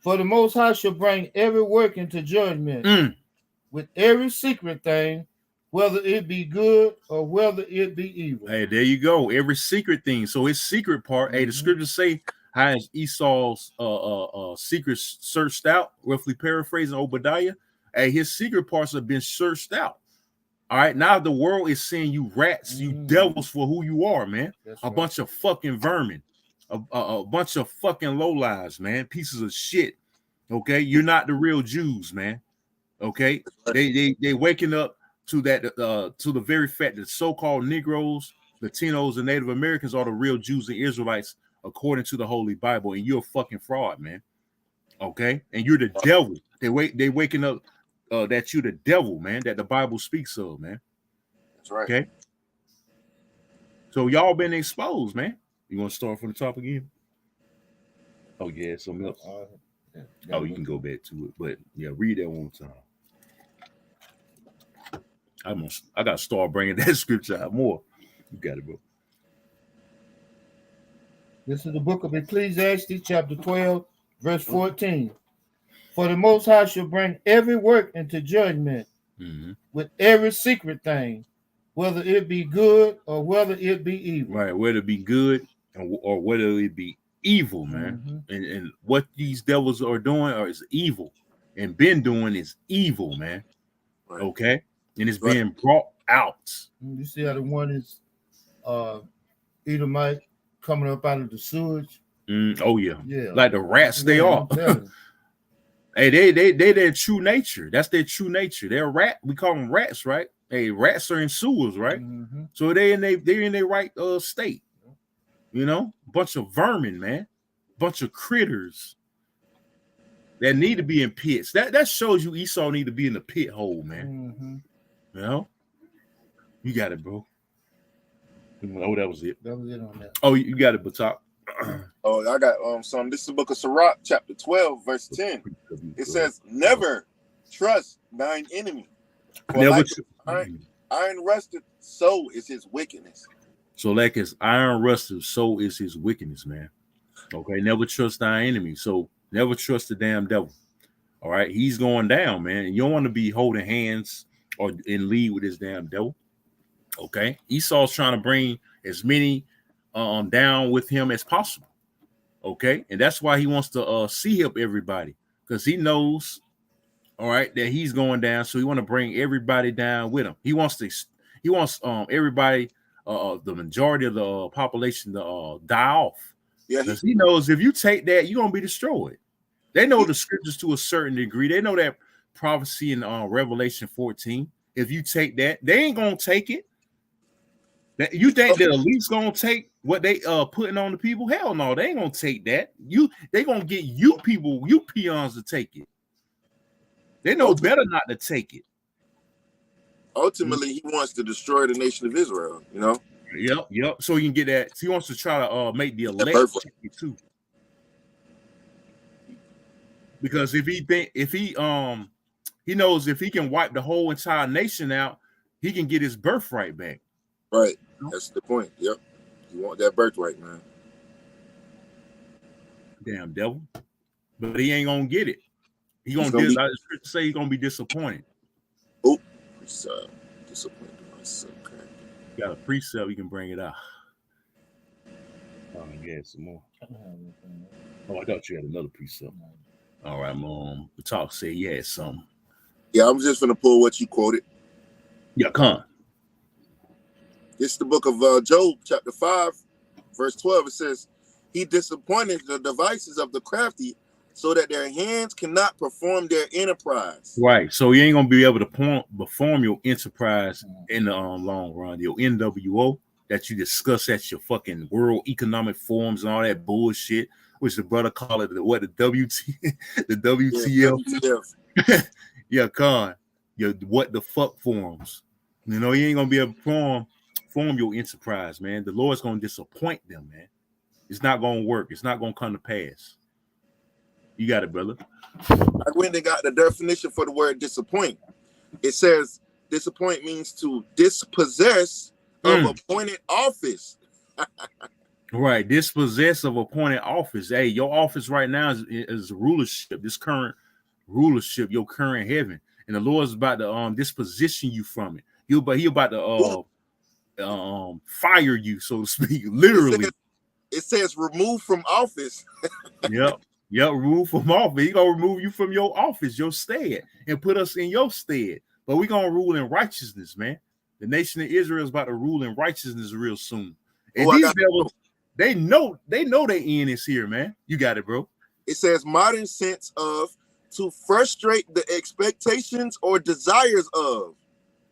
For the Most High shall bring every work into judgment with every secret thing, whether it be good or whether it be evil. Hey, there you go. Every secret thing. So his secret part, the scriptures say, how is Esau's secrets searched out? Roughly paraphrasing Obadiah. Hey, his secret parts have been searched out. All right, now the world is seeing you rats, you devils for who you are, man. That's a bunch of fucking vermin, a bunch of fucking lowlives, man. Pieces of shit. Okay, you're not the real Jews, man. Okay, they waking up to that to the very fact that so-called Negroes, Latinos, and Native Americans are the real Jews and Israelites according to the Holy Bible, and you're a fucking fraud, man. Okay, and you're the devil. They waking up that you're the devil, man, that the Bible speaks of, man. That's right. Okay, so y'all been exposed, man. You want to start from the top again? Oh yeah, something else. Oh, you can go back to it, but yeah, read that one time. I got to start bringing that scripture out more. You got it, bro. This is the book of Ecclesiastes, chapter 12, verse 14. For the Most High shall bring every work into judgment with every secret thing, whether it be good or whether it be evil. Right, whether it be good or whether it be evil, man. And what these devils are doing is evil, and been doing is evil, man. Right. Okay, and it's being brought out. You see how the one is Edomite coming up out of the sewage. Oh yeah, like the rats they are. Hey, they their true nature. That's their true nature. They're rat. We call them rats, right? Hey, rats are in sewers, right? So they're in their right state. You know, bunch of vermin, man, bunch of critters that need to be in pits. That shows you Esau need to be in the pit hole, man. You know, you got it, bro. Oh, that was it. That was it on that. Oh, you got it, Batak. Oh, I got some. This is the book of Sirach, chapter 12, verse 10. It says, "Never trust thine enemy. For like iron rusted, so is his wickedness." So, like his iron rusted, so is his wickedness, man. Okay, never trust thy enemy. So, never trust the damn devil. All right, he's going down, man. And you don't want to be holding hands or in lead with this damn devil. Okay, Esau's trying to bring as many down with him as possible. Okay, and that's why he wants to see up everybody, because he knows, all right, that he's going down. So he want to bring everybody down with him. He wants everybody the majority of the population to die off. Yeah, because he knows if you take that, you're gonna be destroyed. They know the scriptures to a certain degree. They know that prophecy in Revelation 14. If you take that, they ain't gonna take it. That you think they're at least gonna take what they putting on the people? Hell no, they ain't gonna take that. They gonna get you people, you peons to take it. They know better not to take it. Ultimately, he wants to destroy the nation of Israel, you know. Yep. So he can get that. So he wants to try to make the elect take it too. Because if he knows if he can wipe the whole entire nation out, he can get his birthright back. Right. That's the point. Yep. You want that birthright, man. Damn devil. But he ain't gonna get it. He's gonna say he's gonna be disappointed. Oh, disappointed. Okay. Got a precept, you can bring it out. Oh, yeah, some more. Oh, I thought you had another precept. All right, the talk said you had some. Yeah, I'm just gonna pull what you quoted. Yeah, come. It's the book of Job, chapter 5, verse 12. It says, he disappointed the devices of the crafty so that their hands cannot perform their enterprise. Right. So you ain't going to be able to perform your enterprise in the long run. Your NWO that you discuss at your fucking World Economic Forums and all that bullshit, which the brother call it the WTF. Yeah, Con. Your what the fuck forums. You know, you ain't going to be able to form your enterprise, man. The Lord's going to disappoint them, man. It's not going to work. It's not going to come to pass. You got it, brother. I went and got the definition for the word disappoint. It says disappoint means to dispossess of appointed office. Right. Dispossess of appointed office. Hey, your office right now is rulership, this current rulership, your current heaven. And the Lord's about to disposition you from it. He about to fire you, so to speak, literally. It says remove from office. Yep, remove from office. He gonna remove you from your office, your stead, and put us in your stead. But we gonna rule in righteousness, man. The nation of Israel is about to rule in righteousness real soon. And these devils, they know their end is here, man. You got it, bro. It says modern sense of to frustrate the expectations or desires of.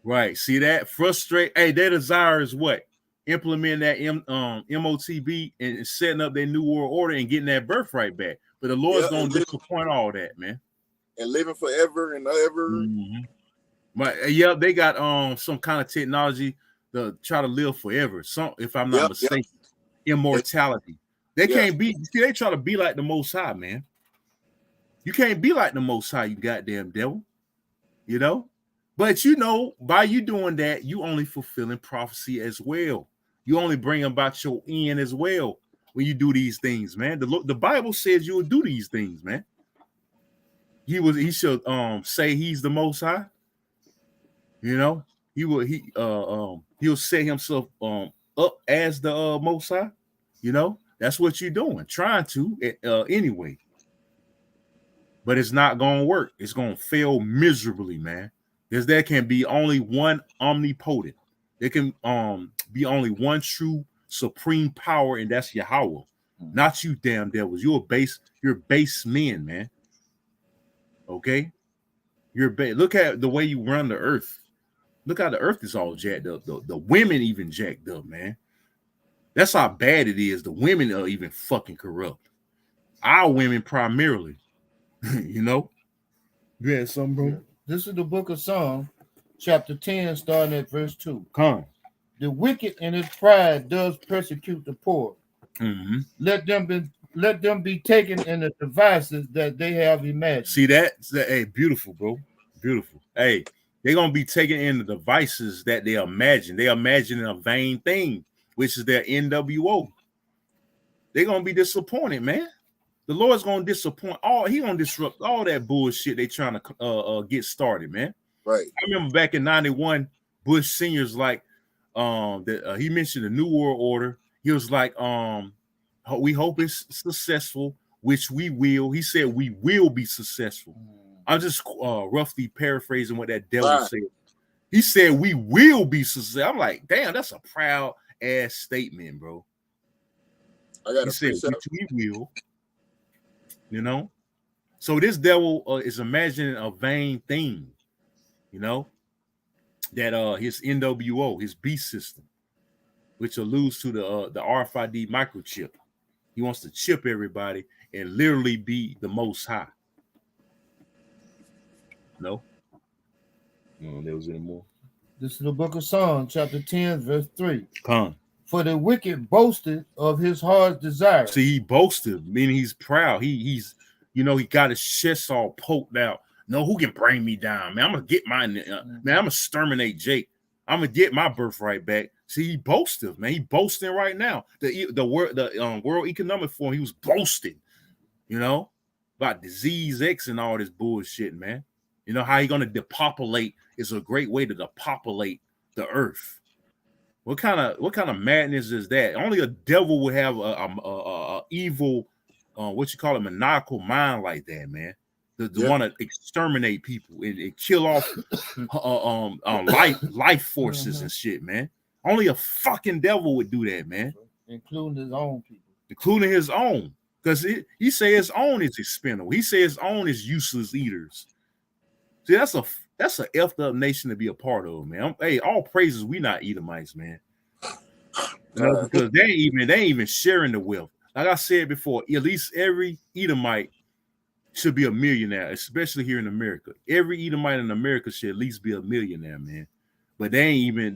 Right. See that? Frustrate. Hey, their desire is what? Implementing that MOTB and setting up their new world order and getting that birthright back. But the Lord's gonna disappoint all that, man. And living forever and ever. Mm-hmm. But yeah, they got some kind of technology to try to live forever. Some, if I'm not mistaken, immortality. They can't be. See, they try to be like the Most High, man. You can't be like the Most High, you goddamn devil. You know. But you know, by you doing that, you only fulfilling prophecy as well. You only bring about your end as well when you do these things, man. The Bible says you will do these things, man. He should say he's the Most High. You know, he'll set himself up as the Most High. You know, that's what you're doing, trying to anyway. But it's not gonna work. It's gonna fail miserably, man. Because there can be only one omnipotent. There can be only one true supreme power, and that's Yahweh. Not you damn devils. You're base men, man. Okay? Look at the way you run the earth. Look how the earth is all jacked up. The women even jacked up, man. That's how bad it is. The women are even fucking corrupt. Our women primarily. You know? You had something, bro? This is the book of Psalms, chapter 10, starting at verse 2. Come. The wicked in his pride does persecute the poor. Mm-hmm. Let them be taken in the devices that they have imagined. See that? Hey, beautiful, bro. Beautiful. Hey, they're gonna be taken in the devices that they imagine. They imagine a vain thing, which is their NWO. They're gonna be disappointed, man. The Lord's gonna disappoint He gonna disrupt all that bullshit they trying to get started, man. Right. I remember back in '91, Bush Senior's like, he mentioned the New World Order. He was like, we hope it's successful, which we will. He said we will be successful. I'm just roughly paraphrasing what that devil said. He said we will be successful. I'm like, damn, that's a proud ass statement, bro. I got He a said, precept. which we will. You know, so this devil is imagining a vain thing. You know, that his NWO, his beast system, which alludes to the RFID microchip. He wants to chip everybody and literally be the most high. No, there was any more. This is the book of Psalms, chapter 10, verse 3. Come. For the wicked boasted of his heart's desire. See, he boasted, meaning he's proud. He's, he got his chest all poked out. No, who can bring me down, man? I'm gonna get mine. Man, I'm gonna exterminate Jake. I'm gonna get my birthright back. See, he boasted, man. He boasting right now. The World Economic Forum, he was boasting, about disease X and all this bullshit, man. You know how he gonna depopulate is a great way to depopulate the earth. What kind of madness is that? Only a devil would have a evil, maniacal mind like that, man. To want to exterminate people and kill off life forces and shit, man. Only a fucking devil would do that, man. Including his own people. Including his own. Because he say his own is expendable. He say his own is useless eaters. See, that's a effed up nation to be a part of, man. Hey, all praises, we not Edomites, man. Because they ain't even sharing the wealth. Like I said before, at least every Edomite should be a millionaire, especially here in America. Every Edomite in America should at least be a millionaire, man. But they ain't even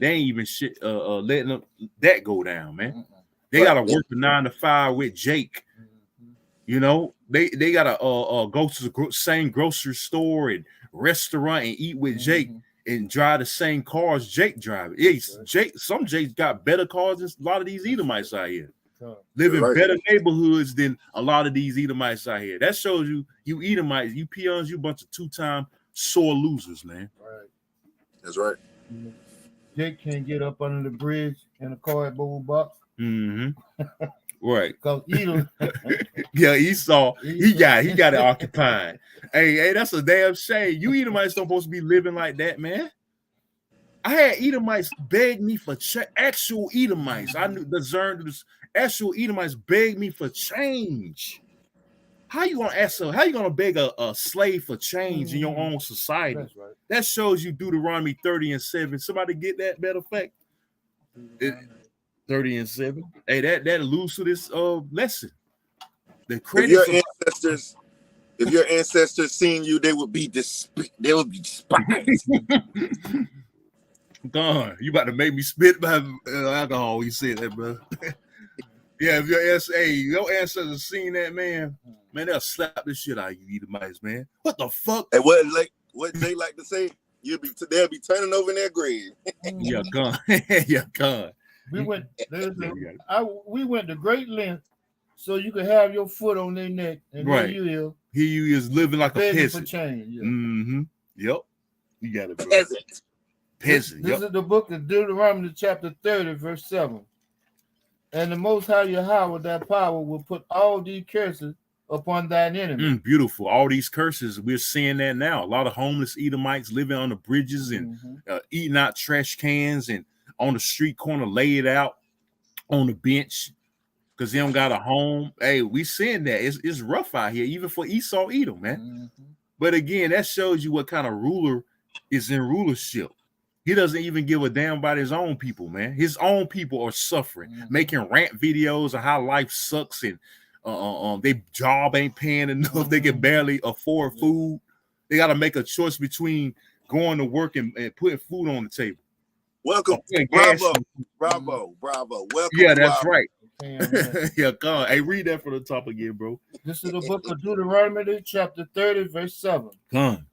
letting that go down, man. They gotta work the 9 to 5 with Jake. They gotta go to the same grocery store and restaurant and eat with Jake and drive the same cars Jake drive. Some Jakes got better cars than a lot of these Edomites out here. Live in better neighborhoods than a lot of these Edomites out here. That shows you Edomites, you peons, you bunch of 2-time sore losers, man. Right. That's right. Jake can't get up under the bridge in a cardboard box. Right. Because Edom. Yeah, Esau, he got it occupied. Hey, that's a damn shame. You Edomites don't supposed to be living like that, man. I had Edomites beg me for actual Edomites. I knew the actual Edomites beg me for change. How you gonna beg a slave for change in your own society? That's right. That shows you Deuteronomy 30:7. Somebody get that better fact? 30:7. Hey, that alludes to this lesson. The credits if your ancestors seen you, they would be despised. Gone. You about to make me spit by alcohol. You said that, bro. Yeah, if your ancestors seen that, man, they'll slap the shit out of you, Edomites, man. What the fuck? And what they like to say, they'll be turning over in their grave. Yeah, gone. Yeah, gone. We went to great lengths so you could have your foot on their neck, and right. Here you is living like a peasant. For change. Yeah. Yep. You got it, bro. Peasant. This is the book of Deuteronomy, chapter 30, verse 7. And the Most High Yahweh, that power, will put all these curses upon thine enemy. Beautiful. All these curses, we're seeing that now. A lot of homeless Edomites living on the bridges and eating out trash cans and on the street corner, lay it out on the bench because they don't got a home. Hey, we seeing that. It's rough out here, even for Esau Edom, man. But again, that shows you what kind of ruler is in rulership. He doesn't even give a damn about his own people, man. His own people are suffering, making rant videos of how life sucks and their job ain't paying enough. They can barely afford food. They got to make a choice between going to work and putting food on the table. Welcome, bravo. Welcome. Yeah, that's right. Yeah, God. Hey, read that from the top again, bro. This is the book of Deuteronomy, chapter 30, verse 7. Come.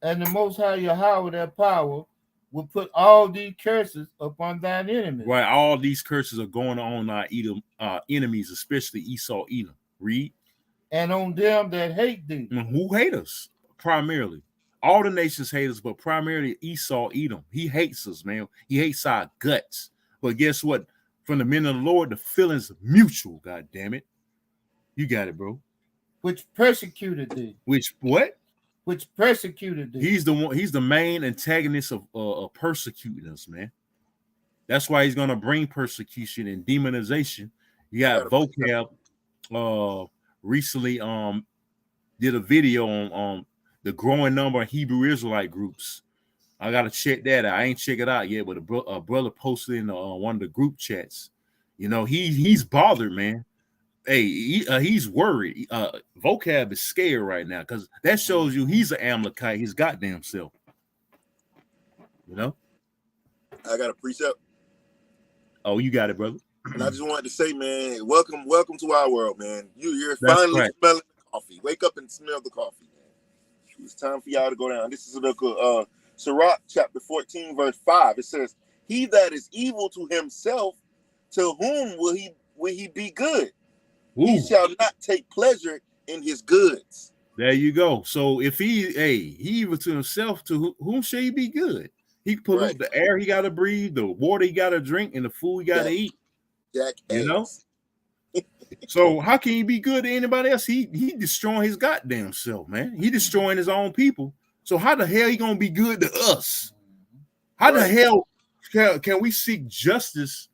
And the Most High Yahweh, that power, will put all these curses upon thine enemies. Right, all these curses are going on our enemies, especially Esau Edom. Read. And on them that hate thee. Who hate us? Primarily. All the nations hate us, but primarily Esau Edom. He hates us, man. He hates our guts. But guess what? From the men of the Lord, the feeling's mutual, God damn it. You got it, bro. Which persecuted thee. Which what? which persecuted thee. He's the one. He's the main antagonist of persecuting us, man. That's why he's gonna bring persecution and demonization. You got Vocab. Recently, did a video on the growing number of Hebrew Israelite groups. I gotta check that out. I ain't check it out yet, but a brother posted in one of the group chats. You know, he's bothered, man. Hey, he's worried. Vocab is scared right now because that shows you he's an Amalekite, his goddamn self. You know? I got a precept. Oh, you got it, brother. And I just wanted to say, man, welcome to our world, man. You're That's finally right. smelling the coffee. Wake up and smell the coffee, man. It's time for y'all to go down. This is the Sirach chapter 14, verse 5. It says, "He that is evil to himself, to whom will he be good? Ooh. He shall not take pleasure in his goods." There you go. So if he evil to himself, to whom shall he be good? He pollute the air he got to breathe, the water he got to drink, and the food he got to eat. You know? So how can he be good to anybody else? He destroying his goddamn self, man. He destroying his own people. So how the hell he gonna be good to us? How the hell can we seek justice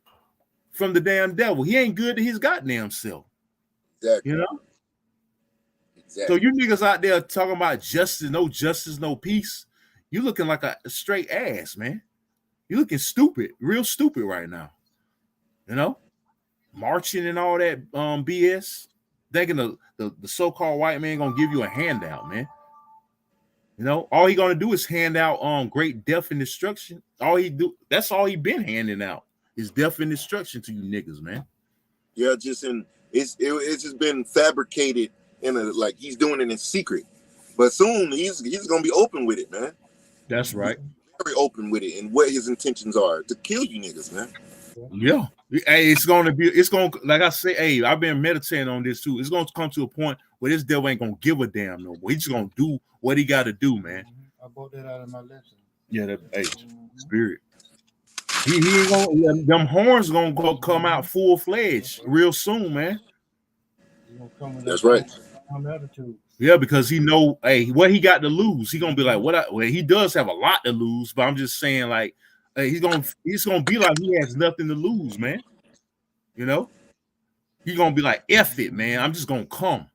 from the damn devil? He ain't good to his goddamn self. Exactly. You know? Exactly. So you niggas out there talking about justice, no peace. You looking like a straight ass, man. You looking stupid, real stupid right now. You know? Marching and all that BS. Thinking the so-called white man gonna give you a handout, man. You know, all he gonna do is hand out great death and destruction. That's all he been handing out is death and destruction to you niggas, man. Yeah, it's just been fabricated like he's doing it in secret. But soon he's gonna be open with it, man. That's right. Very open with it and what his intentions are to kill you niggas, man. Yeah. Hey, it's gonna like I say, hey, I've been meditating on this too. It's gonna come to a point where this devil ain't gonna give a damn no more. He's just gonna do what he gotta do, man. I brought that out of my lesson. Yeah, spirit. He ain't gonna them horns gonna come out full-fledged real soon, man. That's right. Yeah, because he know, hey, what he got to lose. He gonna be like, well, he does have a lot to lose, but I'm just saying, like, hey, he's gonna be like he has nothing to lose, man. You know, he's gonna be like, F it, man. I'm just gonna come.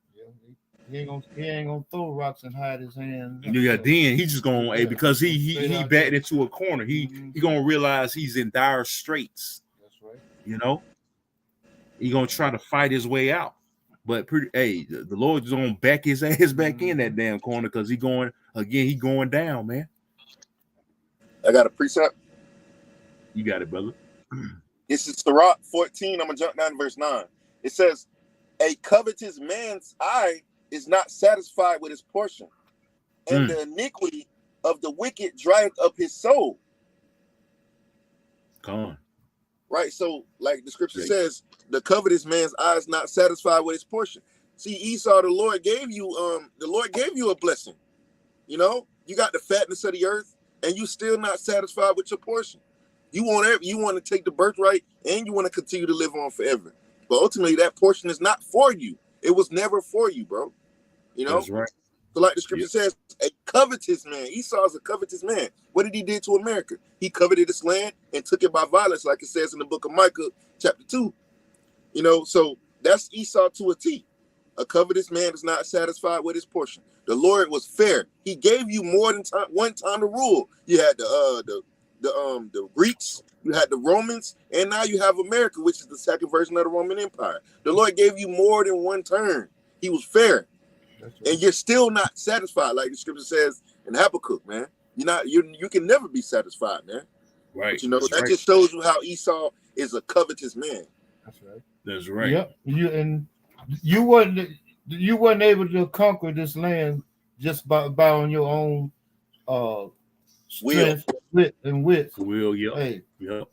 He ain't gonna throw rocks and hide his hand. Yeah, then he just gonna, hey, because he backed into a corner. He gonna realize he's in dire straits. That's right. You know, he gonna try to fight his way out. But the Lord is gonna back his ass back in that damn corner because he going down, man. I got a precept. You got it, brother. This is Sirach 14. I'm gonna jump down to verse 9. It says, "A covetous man's eye is not satisfied with his portion, and the iniquity of the wicked drieth up his soul." Come on. Right, so like the scripture says, the covetous man's eye is not satisfied with his portion. See, Esau, the Lord gave you a blessing. You know, you got the fatness of the earth, and you still not satisfied with your portion. You want to take the birthright, and you want to continue to live on forever. But ultimately, that portion is not for you. It was never for you, bro. You know, that's right. So like the scripture says, a covetous man. Esau is a covetous man. What did he do to America? He coveted this land and took it by violence, like it says in the book of Micah, chapter 2. You know, so that's Esau to a T. A covetous man is not satisfied with his portion. The Lord was fair. He gave you more than one time to rule. You had the Greeks, you had the Romans, and now you have America, which is the second version of the Roman Empire. The Lord gave you more than one turn. He was fair. Right. And you're still not satisfied, like the scripture says in Habakkuk, man. You can never be satisfied, man. Right. But, you know, that just shows you how Esau is a covetous man. That's right. That's right. Yep. You wasn't able to conquer this land just by on your own strength, wit. Will, yeah. Hey. Yep.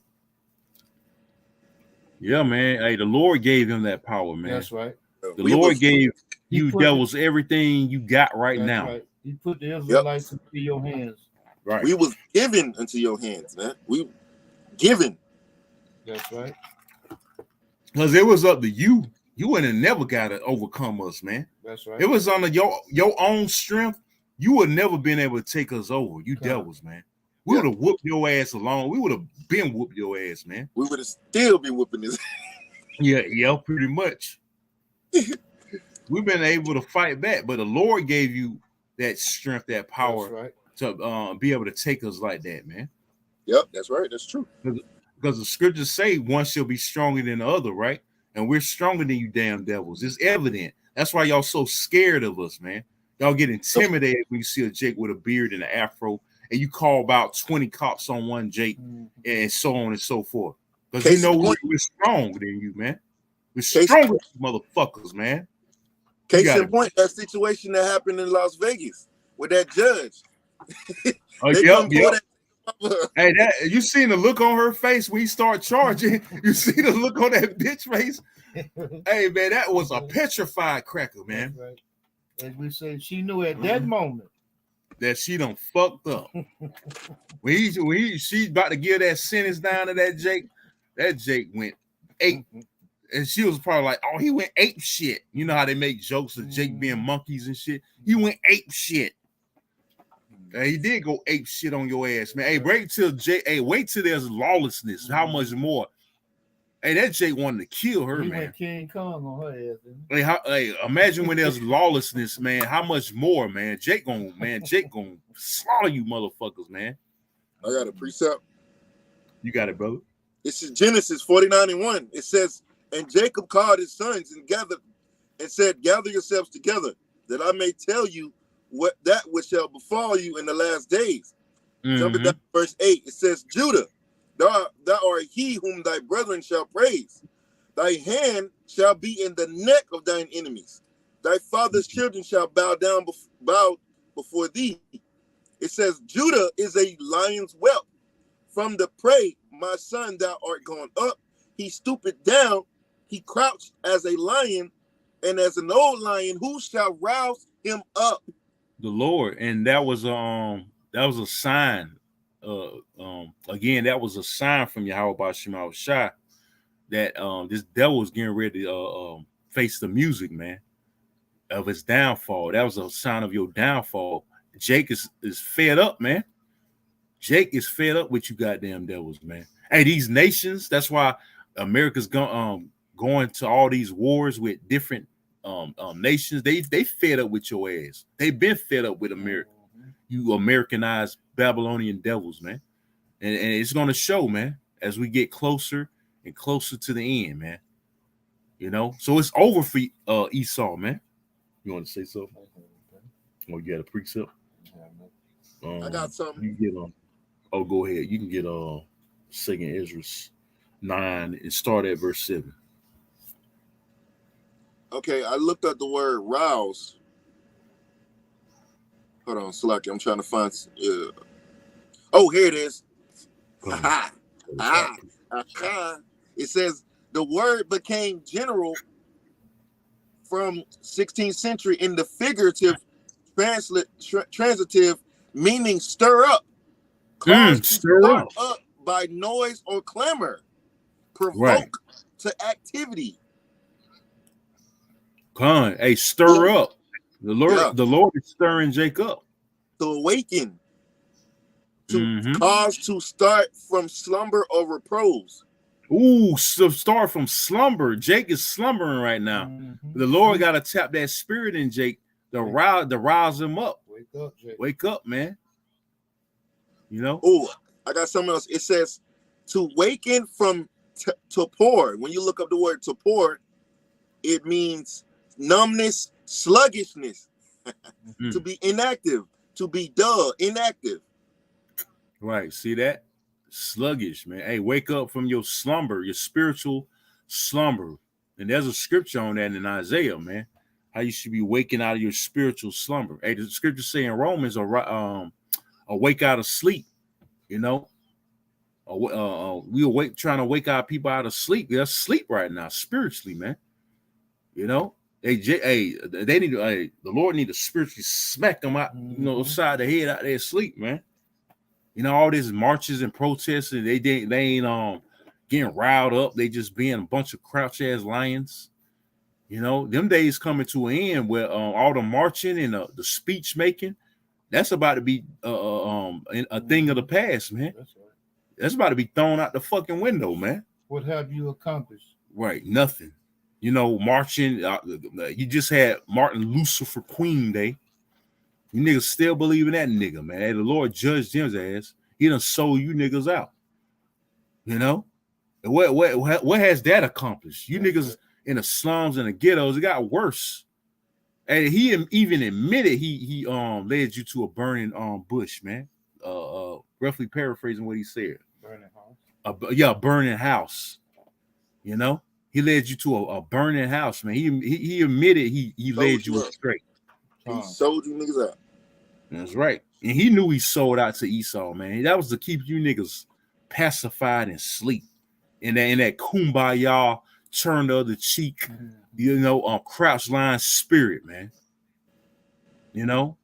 Yeah, man. Hey, the Lord gave him that power, man. That's right. The Lord gave you devils everything you got now. Right. He put the Israelites into your hands. Right. We was given into your hands, man. We given. That's right. Because it was up to you. You wouldn't have never got to overcome us, man. That's right. It was under your own strength. you would never been able to take us over. You devils, man. We would have whooped your ass along. We would have been whooped your ass, man. We would have still been whooping this. Yeah, pretty much. We've been able to fight back, but the Lord gave you that strength, that power to be able to take us like that, man. Yep, that's right. That's true. Because the scriptures say one shall be stronger than the other, right? And we're stronger than you damn devils. It's evident. That's why y'all so scared of us, man. Y'all get intimidated when you see a Jake with a beard and an afro, and you call about 20 cops on one Jake, and so on and so forth. Because you know we're stronger than you, man. We're stronger than you motherfuckers, man. Case in point, that situation that happened in Las Vegas with that judge. Yep. Hey, you seen the look on her face when he started charging? You see the look on that bitch face? Hey, man, that was a petrified cracker, man. Right. As we say, she knew at that moment that she done fucked up. when she about to give that sentence down to that Jake went ape. And she was probably like, oh, he went ape shit. You know how they make jokes of Jake being monkeys and shit? He went ape shit. He did go ape shit on your ass, man. Hey, wait till there's lawlessness. How much more? Hey, that Jake wanted to kill her, man. Went King Kong on her ass. Hey, imagine when there's lawlessness, man. How much more, man? Jake gonna slaughter you motherfuckers, man. I got a precept. You got it, brother. This is Genesis 49:1. It says, and Jacob called his sons and said, gather yourselves together, that I may tell you that which shall befall you in the last days. Jumping down to verse 8, it says, Judah, thou art he whom thy brethren shall praise. Thy hand shall be in the neck of thine enemies. Thy father's children shall bow before thee. It says, Judah is a lion's whelp. From the prey, my son, thou art gone up. He stoopeth down. He crouched as a lion, and as an old lion, who shall rouse him up? The Lord. And that was a sign. Again, that was a sign from Yahweh Shema Shai that this devil was getting ready to face the music, man, of his downfall. That was a sign of your downfall. Jake is fed up, man. Jake is fed up with you goddamn devils, man. Hey, these nations, that's why America's going to all these wars with different nations. They fed up with your ass. They've been fed up with America. You Americanized Babylonian devils, man. And it's going to show, man, as we get closer and closer to the end, man. You know, so it's over for Esau, man. You want to say something? Oh, you got a precept? I got something. You get go ahead. You can get 2 Ezra 9 and start at verse 7. Okay, I looked up the word rouse. Hold on, Slaki. I'm trying to find. Oh, here it is. It says the word became general from 16th century in the figurative transitive, meaning stir up, stir up by noise or clamor, provoke to activity. Hey, stir up. The Lord is stirring Jacob. To awaken. To cause to start from slumber or repose. Ooh, so start from slumber. Jake is slumbering right now. The Lord got to tap that spirit in Jake to rouse him up. Wake up, Jake. Wake up, man. You know? Oh, I got something else. It says to waken from torpor. When you look up the word torpor, it means numbness, sluggishness. To be inactive, to be dull, inactive. Right. See that? Sluggish, man. Hey, wake up from your slumber, your spiritual slumber. And there's a scripture on that in Isaiah, man. How you should be waking out of your spiritual slumber. Hey, the scripture say in Romans, awake out of sleep. You know, we awake trying to wake our people out of sleep. They're asleep right now, spiritually, man. You know, they need to. The Lord need to spiritually smack them out, you know, upside the head out there asleep, man. You know, all these marches and protests, and they ain't getting riled up. They just being a bunch of crouch ass lions. You know, them days coming to an end where all the marching and the speech making, That's about to be a thing of the past, man. That's right. That's about to be thrown out the fucking window, man. What have you accomplished? Right, nothing. You know, marching. You just had Martin Lucifer Queen Day. You niggas still believe in that nigga, man. The Lord judged his ass. He done sold you niggas out. You know, and what has that accomplished? You niggas in the slums and the ghettos, it got worse. And he even admitted he led you to a burning bush, man. Roughly paraphrasing what he said. Burning house. A burning house. You know, he led you to a burning house, man. He admitted he led you straight. He sold you niggas out. That's right. And he knew he sold out to Esau, man. That was to keep you niggas pacified and sleep. In that kumbaya, turn the other cheek, you know, crouch line spirit, man. You know?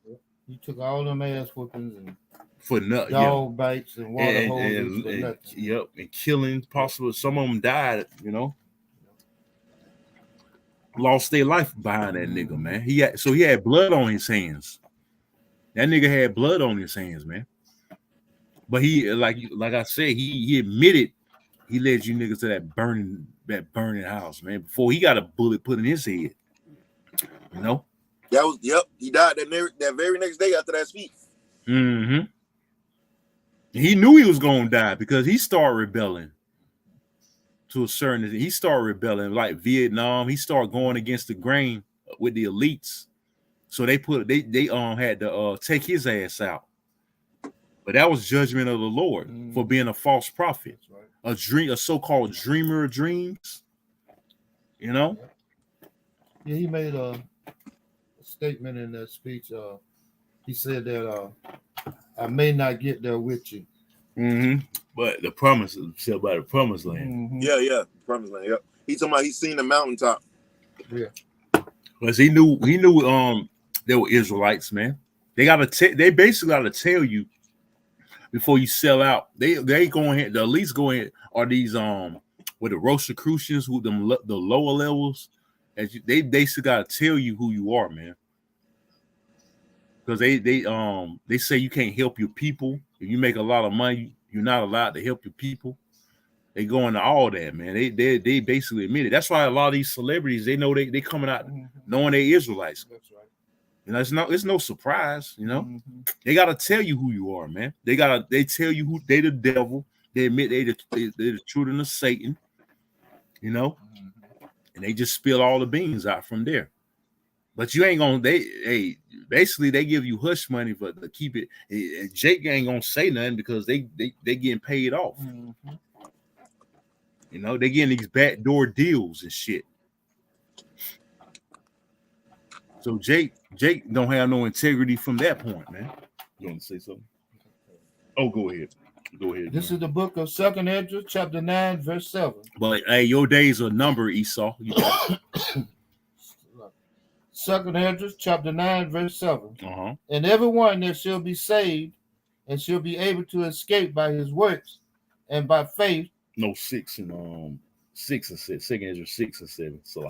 You took all them ass whoopings and for nothing. Dog bites and water hoses for nothing. Yep, and killing possible. Some of them died, you know. Lost their life behind that nigga, man. He had blood on his hands. That nigga had blood on his hands, man. But he, like I said, he admitted he led you niggas to that burning house, man. Before he got a bullet put in his head, you know. He died that very next day after that speech. Mm-hmm. He knew he was gonna die because he started rebelling. To a certain extent, he started rebelling like Vietnam. He started going against the grain with the elites. So they had to take his ass out. But that was judgment of the Lord for being a false prophet, right. A so-called dreamer of dreams. You know? Yeah, he made a statement in that speech. He said that I may not get there with you. Mm-hmm. But the promise is about the promised land. Mm-hmm. Yeah, promised land. Yep. He's talking about he's seen the mountaintop. Yeah. Because he knew they were Israelites, man. They basically gotta tell you before you sell out. They go ahead, the elites go ahead are these with the Rosicrucians, who the lower levels, they basically gotta tell you who you are, man. Because they say you can't help your people. If you make a lot of money, you're not allowed to help your people. They go into all that, man. They basically admit it. That's why a lot of these celebrities, they know they coming out knowing they Israelites. That's right. You know, it's no surprise, you know. Mm-hmm. They gotta tell you who you are, man. They tell you who they the devil. They admit they the children of Satan, you know, and they just spill all the beans out from there. But you ain't gonna basically they give you hush money to keep it. Jake ain't gonna say nothing because they getting paid off. Mm-hmm. You know, they getting these backdoor deals and shit. So Jake don't have no integrity from that point, man. You want to say something? Oh, go ahead. This is the book of 2nd Ezra, chapter 9, verse 7. But hey, your days are numbered, Esau. You know. 2nd Ezra, chapter 9, verse 7. And everyone that shall be saved and shall be able to escape by his works and by faith. No, 6 and 6 and 7. 2nd Ezra 6 and 7. So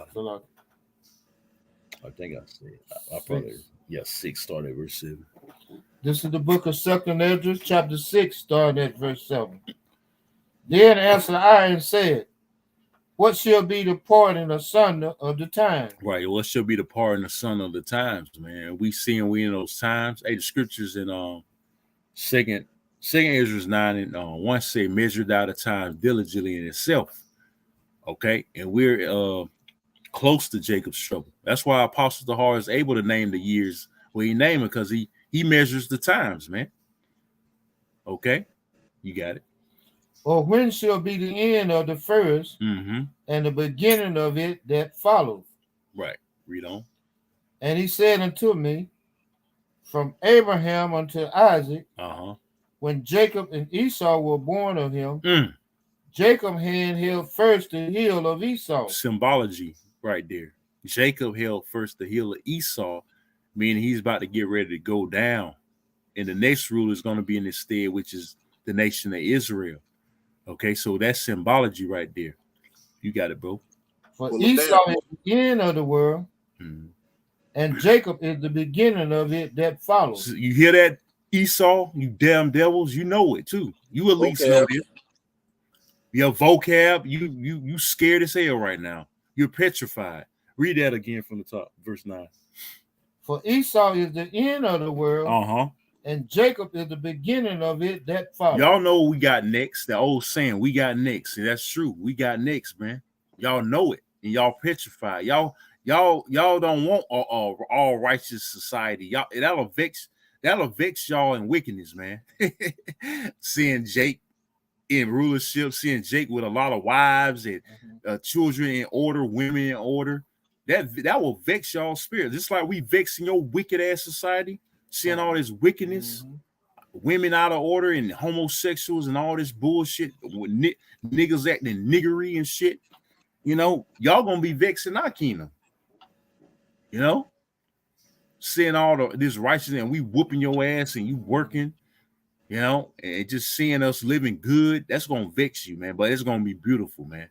I think I said I probably 6 started at verse 7. This is the book of 2nd Ezra, chapter 6, starting at verse 7. Then answered I and said, what shall be the part and asunder of the time? Right. What shall be the part and the son of the times, man? We in those times. Hey, the scriptures in second Ezra 9 and 1 say, measured out the times diligently in itself. Okay, and we're close to Jacob's trouble. That's why Apostle Tahar is able to name the years where he named it, because he measures the times, man. Okay, you got it. Or when shall be the end of the first and the beginning of it that follows? Right. Read on. And he said unto me, from Abraham unto Isaac, when Jacob and Esau were born of him, Jacob held first the heel of Esau. Symbology right there. Jacob held first the heel of Esau, meaning he's about to get ready to go down. And the next ruler is going to be in his stead, which is the nation of Israel. Okay, so that's symbology right there. You got it, bro. For Esau is the end of the world, and Jacob is the beginning of it that follows. So you hear that, Esau? You damn devils! You know it too. You at least know this. Your vocab, you scared as hell right now. You're petrified. Read that again from the top, verse 9. For Esau is the end of the world, and Jacob is the beginning of it that follows. Y'all know we got next. The old saying, we got next. And that's true. We got next, man. Y'all know it, and y'all petrified. Y'all don't want all righteous society. Y'all that'll vex y'all in wickedness, man. Seeing Jake in rulership, seeing Jake with a lot of wives and children in order, women in order, that will vex y'all spirit. Just like we vexing your wicked ass society, seeing all this wickedness, women out of order and homosexuals and all this bullshit, niggas acting niggery and shit. You know, y'all gonna be vexing our kingdom. You know, seeing all this righteousness and we whooping your ass and you working. You know, and just seeing us living good, that's gonna vex you, man. But it's gonna be beautiful, man.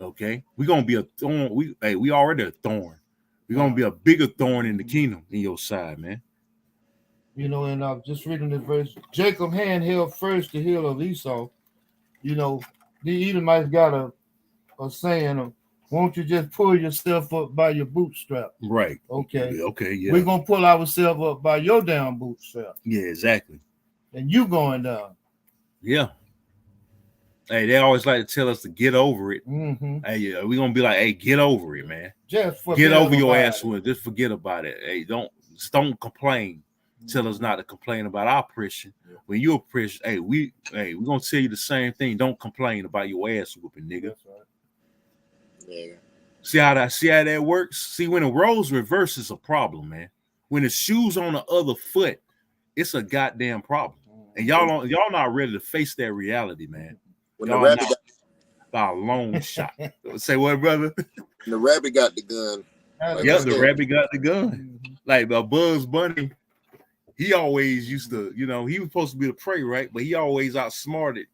Okay, we're gonna be a thorn. We already a thorn. We're gonna be a bigger thorn in the kingdom in your side, man. You know, and I'm just reading this verse. Jacob hand held first the heel of Esau. You know, the Edomites got a saying, won't you just pull yourself up by your bootstrap? Right. Okay. Okay. Yeah. We're gonna pull ourselves up by your damn bootstrap. Yeah. Exactly. And you going down. Yeah. Hey, they always like to tell us to get over it. Hey, we're gonna be like, hey, get over it, man. Just get over your ass with. Just forget about it. Hey, don't complain. Tell us not to complain about our oppression. When you're oppressed, we're gonna tell you the same thing. Don't complain about your ass whooping, nigga. That's right. Yeah. See how that works? See, when the roles reverse, it's a problem, man. When the shoe's on the other foot, it's a goddamn problem. And y'all not ready to face that reality, man. When the rabbit got by a long shot. Say what, brother? The rabbit got the gun. The rabbit got the gun. Like Bugs Bunny, he always used to, you know, he was supposed to be the prey, right? But he always outsmarted,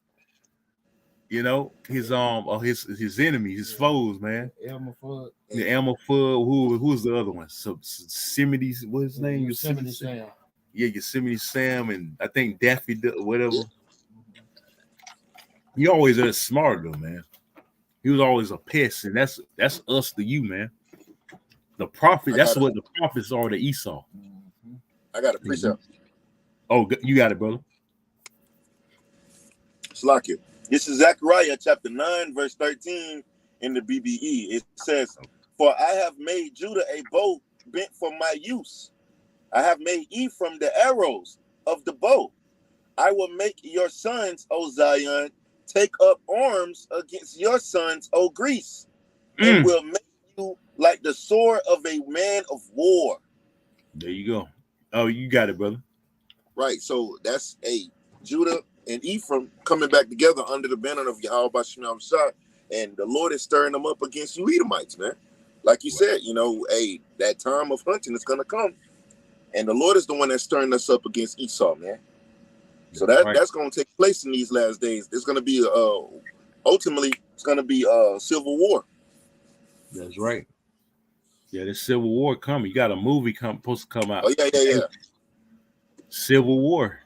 you know, his enemies, his foes, man. Elmer Fudd. The Elmer Fudd. Who's the other one? Yosemite, what's his name? Yosemite Sam. Yeah, Yosemite Sam, and I think Daffy, whatever. He always was smart though, man. He was always a pest, and that's us to you, man. The prophet, that's what the prophets are to Esau. I got a precept. Oh, you got it, brother. Slakia. This is Zechariah chapter 9, verse 13 in the BBE. It says, "For I have made Judah a bow bent for my use. I have made Ephraim the arrows of the bow. I will make your sons, O Zion, take up arms against your sons, O Greece, and will make you like the sword of a man of war." There you go. Oh, you got it, brother. Right. So that's Judah and Ephraim coming back together under the banner of Yahweh Bashim Shah, and the Lord is stirring them up against you Edomites, man. Like you said, you know, that time of hunting is gonna come. And the Lord is the one that's stirring us up against Esau, man. So that's going to take place in these last days. There's going to be ultimately it's going to be civil war. That's right. Yeah, there's civil war coming. You got a movie supposed to come out. Oh yeah. Civil war.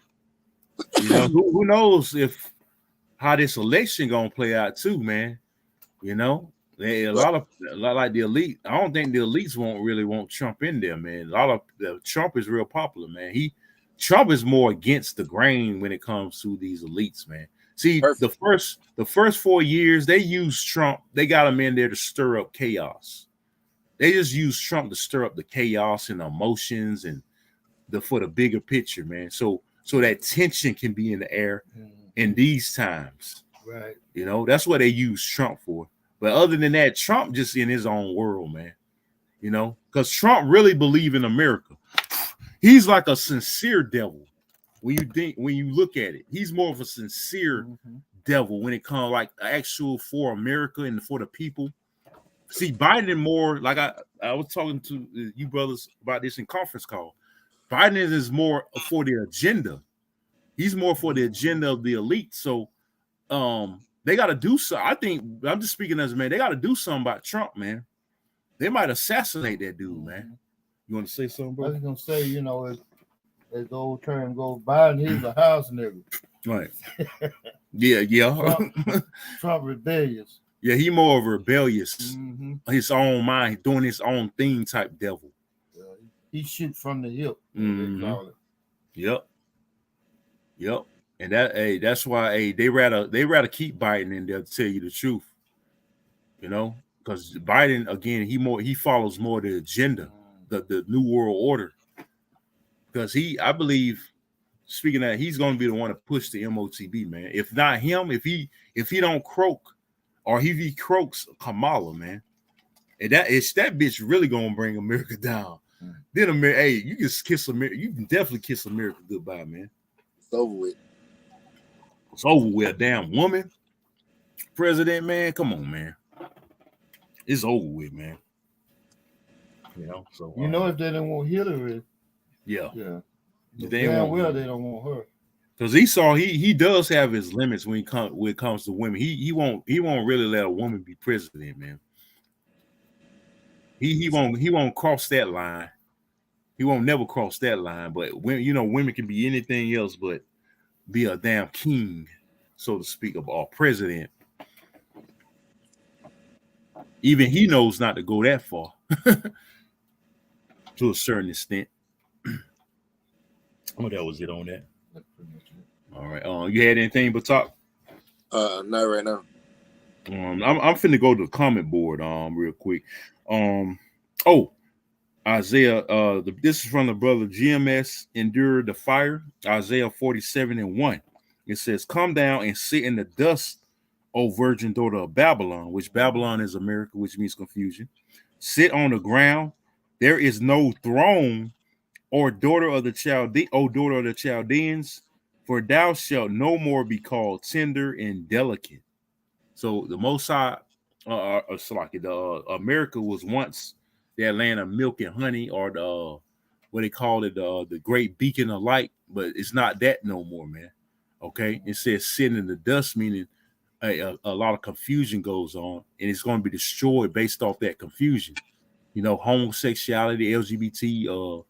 You know, who knows how this election gonna play out too, man. You know, a lot like the elite. I don't think the elites won't Trump in there, man. Trump is real popular, man. Trump is more against the grain when it comes to these elites, man. See, the first 4 years they used Trump. They got him in there to stir up chaos. They just used Trump to stir up the chaos and emotions and for the bigger picture, man. So that tension can be in the air in these times. Right. You know, that's what they use Trump for. But other than that, Trump just in his own world, man. You know, because Trump really believes in America. He's like a sincere devil. When you look at it, he's more of a sincere devil when it comes like actual for America and for the people. See, Biden more like I was talking to you brothers about this in conference call. Biden is more for the agenda. He's more for the agenda of the elite. So they got to do something. I think I'm just speaking as a man. They got to do something about Trump, man. They might assassinate that dude, man. You want to say something, bro? I was gonna say, you know, as the old term goes, Biden, he's a house nigga. Right. Yeah. Trump rebellious. Yeah, he more of a rebellious, his own mind, doing his own thing type devil. He shoot from the hip. Mm-hmm. They call it. Yep. And that's why they rather keep Biden in there, to tell you the truth. You know, because Biden, again, he follows more the agenda, the New World Order. Because I believe, speaking of that, he's gonna be the one to push the MOTB, man. If not him, if he don't croak, or if he croaks Kamala, man, and that bitch really gonna bring America down. Then America, hey, you can kiss America, you can definitely kiss America goodbye, man. It's over with. It's over with. A damn woman president, man. Come on, man. It's over with, man. You know, so you know, if they don't want Hillary, yeah. They don't want her. Because Esau, he does have his limits when it comes to women. He won't really let a woman be president, man. He won't cross that line. He won't never cross that line. But women can be anything else but be a damn king, so to speak, of our president. Even he knows not to go that far to a certain extent. Oh, that was it on that. All right. You had anything but talk? Not right now. I'm finna go to the comment board real quick. Isaiah, this is from the brother GMS Endure the Fire, Isaiah 47:1. It says, "Come down and sit in the dust, O virgin daughter of Babylon," which Babylon is America, which means confusion. "Sit on the ground. There is no throne, or daughter of the Chaldeans, for thou shalt no more be called tender and delicate." So the Most High, America was once that land of milk and honey, or the what they call it, the great beacon of light, but it's not that no more, man. Okay, it says sitting in the dust, meaning a lot of confusion goes on, and it's going to be destroyed based off that confusion. You know, homosexuality, LGBT,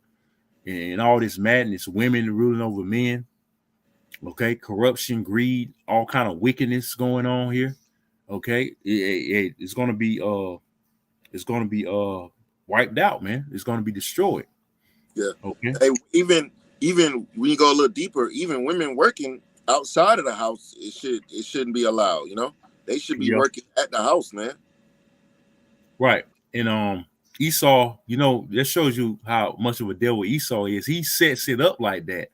and all this madness, women ruling over men. Okay, corruption, greed, all kind of wickedness going on here. Okay, it's going to be wiped out, man. It's going to be destroyed. Yeah. Okay. Hey, even when you go a little deeper, even women working outside of the house, it shouldn't be allowed. You know, they should be working at the house, man. Right. And Esau, you know, that shows you how much of a devil Esau is. He sets it up like that,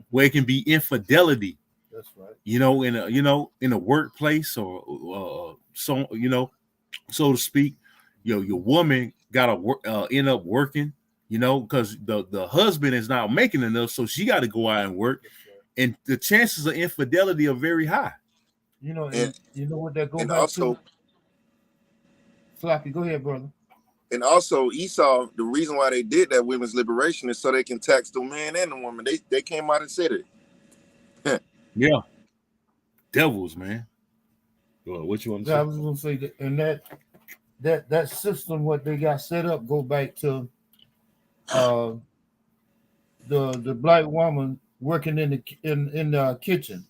where it can be infidelity. That's right. You know, in a workplace, or so, you know, so to speak. Your woman gotta end up working, you know, because the husband is not making enough, so she got to go out and work, and the chances of infidelity are very high. You know, and you know what that goes back also, to? Floppy, go ahead, brother. And also, Esau, the reason why they did that women's liberation is so they can tax the man and the woman. They came out and said it. Yeah, devils, man. What you want to say? I was going to say that, and that system, what they got set up, go back to the black woman working in the kitchen,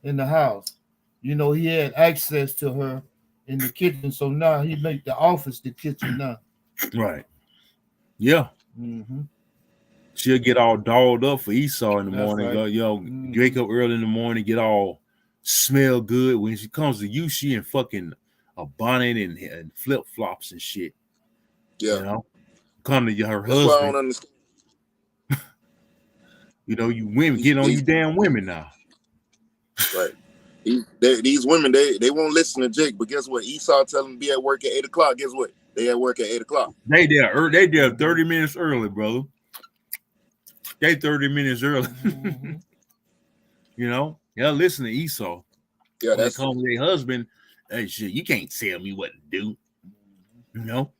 in the house. You know, he had access to her in the kitchen, so now he make the office the kitchen now. Right. Yeah. Mm-hmm. She'll get all dolled up for Esau in the That's morning. right. Wake up early in the morning, get all smell good. When she comes to you, she in fucking a bonnet and flip flops and shit. Yeah. You know, come to her That's why I husband. don't understand. You know, you women get on you damn women now. Right. These women, they won't listen to Jake, but guess what? Esau tell them to be at work at 8 o'clock. Guess what? They at work at 8 o'clock. They there 30 minutes early, brother. They 30 minutes early. Mm-hmm. You know, listen to Esau. Yeah, that's home with their husband. Hey, shit, you can't tell me what to do. You know,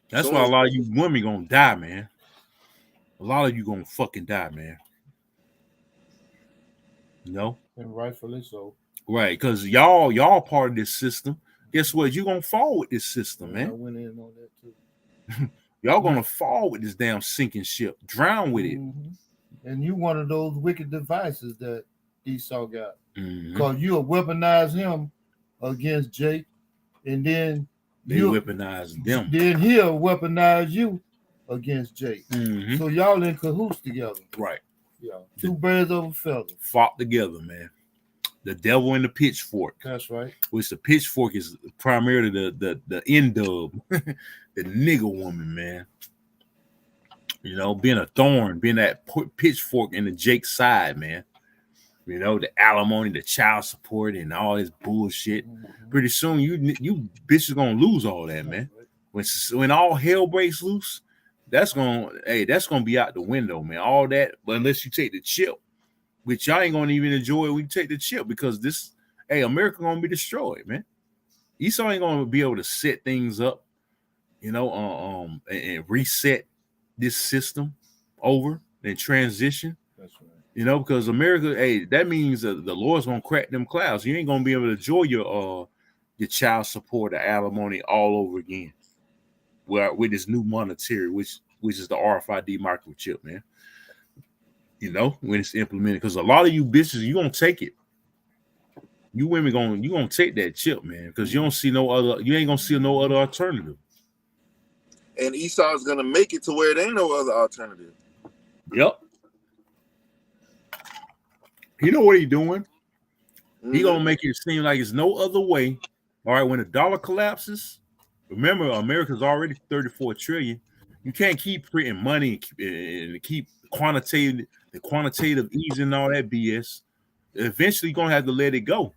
that's why a lot of you women gonna die, man. A lot of you gonna fucking die, man. You know, and rightfully so. Right, because y'all part of this system. Guess what? You gonna fall with this system, man. I went in on that too. Y'all gonna fall with this damn sinking ship, drown with it. And you one of those wicked devices that Esau got, Mm-hmm. because you'll weaponize him against Jake, and then They weaponize them. Then he'll weaponize you against Jake. Mm-hmm. So y'all in cahoots together. Right. Yeah. Two birds of a feather. Fought together, man. The devil and the pitchfork. That's right. Which the pitchfork is primarily the N-dub, the nigger woman, man. You know, being a thorn, being that pitchfork in the Jake side, man. You know, the alimony, the child support, and all this bullshit. Pretty soon, you bitches gonna lose all that, man. When all hell breaks loose, that's gonna be out the window, man. All that, but unless you take the chip, which y'all ain't gonna even enjoy it, we take the chip, because America gonna be destroyed, man. Esau ain't gonna be able to set things up, you know, and reset this system over and transition. That's right. You know, because America, that means the Lord's gonna crack them clouds. You ain't gonna be able to enjoy your child support or alimony all over again. With this new monetary, which is the RFID microchip, man. You know, when it's implemented, because a lot of you bitches, you gonna take it. You women gonna take that chip, man, because you ain't gonna see no other alternative. And Esau's gonna make it to where there ain't no other alternative. Yep. You know what he's doing? He gonna make it seem like it's no other way. All right, when the dollar collapses, remember America's already 34 trillion. You can't keep printing money and keep quantitative easing and all that BS. Eventually, you're gonna have to let it go.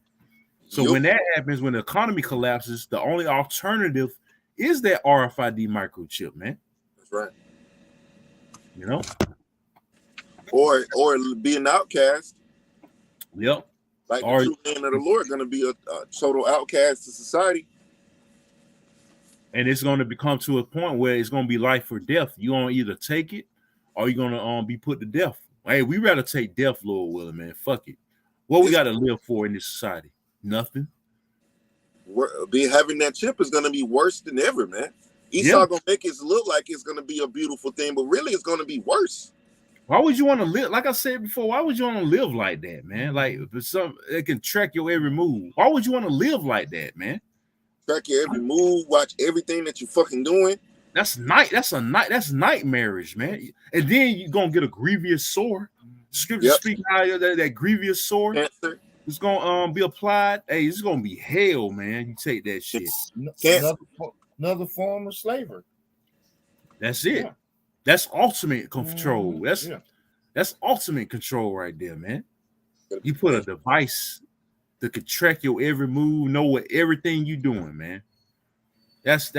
So when that happens, when the economy collapses, the only alternative is that RFID microchip, man. That's right. You know, or be an outcast. Yep. Like the true man of the Lord, going to be a total outcast to society. And it's going to become to a point where it's going to be life or death. You're going to either take it or you're going to be put to death. Hey, we rather take death, Lord willing, man. Fuck it. What we got to live for in this society? Nothing. Having that chip is going to be worse than ever, man. Esau going to make it look like it's going to be a beautiful thing, but really it's going to be worse. Why would you want to live? Like I said before, why would you want to live like that, man? Like it can track your every move. Why would you want to live like that, man? Track your every move, watch everything that you're fucking doing. That's nightmarish, man. And then you're gonna get a grievous sore. Scripture speaking how that grievous sore is gonna be applied. Hey, it's gonna be hell, man. You take that shit. Another form of slavery. That's it. Yeah. That's ultimate control. That's ultimate control right there, man. You put a device that could track your every move, know what everything you doing, man. That's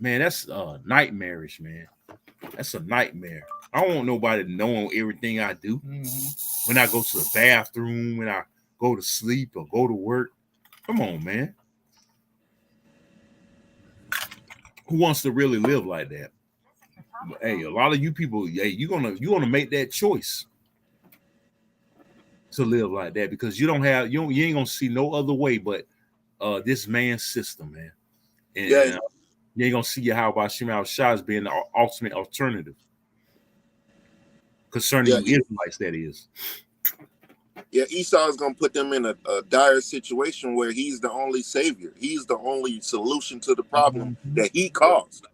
nightmarish, man. That's a nightmare. I don't want nobody knowing everything I do. Mm-hmm. When I go to the bathroom, when I go to sleep or go to work. Come on, man. Who wants to really live like that? Hey, a lot of you people, hey, you're gonna make that choice to live like that, because you ain't gonna see no other way but this man's system, man. And you ain't gonna see Yahweh Shema Shah as being the ultimate alternative concerning the Israelites, that is. Yeah, Esau is gonna put them in a dire situation where he's the only savior. He's the only solution to the problem that he caused.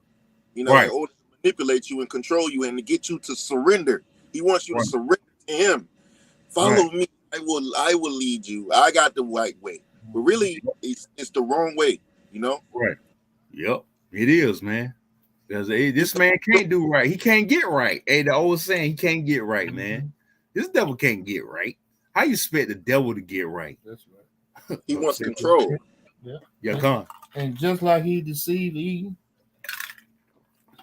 You know, in order to manipulate you and control you and to get you to surrender. He wants you to surrender to him. Follow me. I will lead you. I got the right way. But really, it's the wrong way, you know? Right. Yep. It is, man. Because this man can't do right. He can't get right. Hey, the old saying, he can't get right, man. This devil can't get right. How you expect the devil to get right? That's right. He wants control. Yeah, come. And just like he deceived Eve,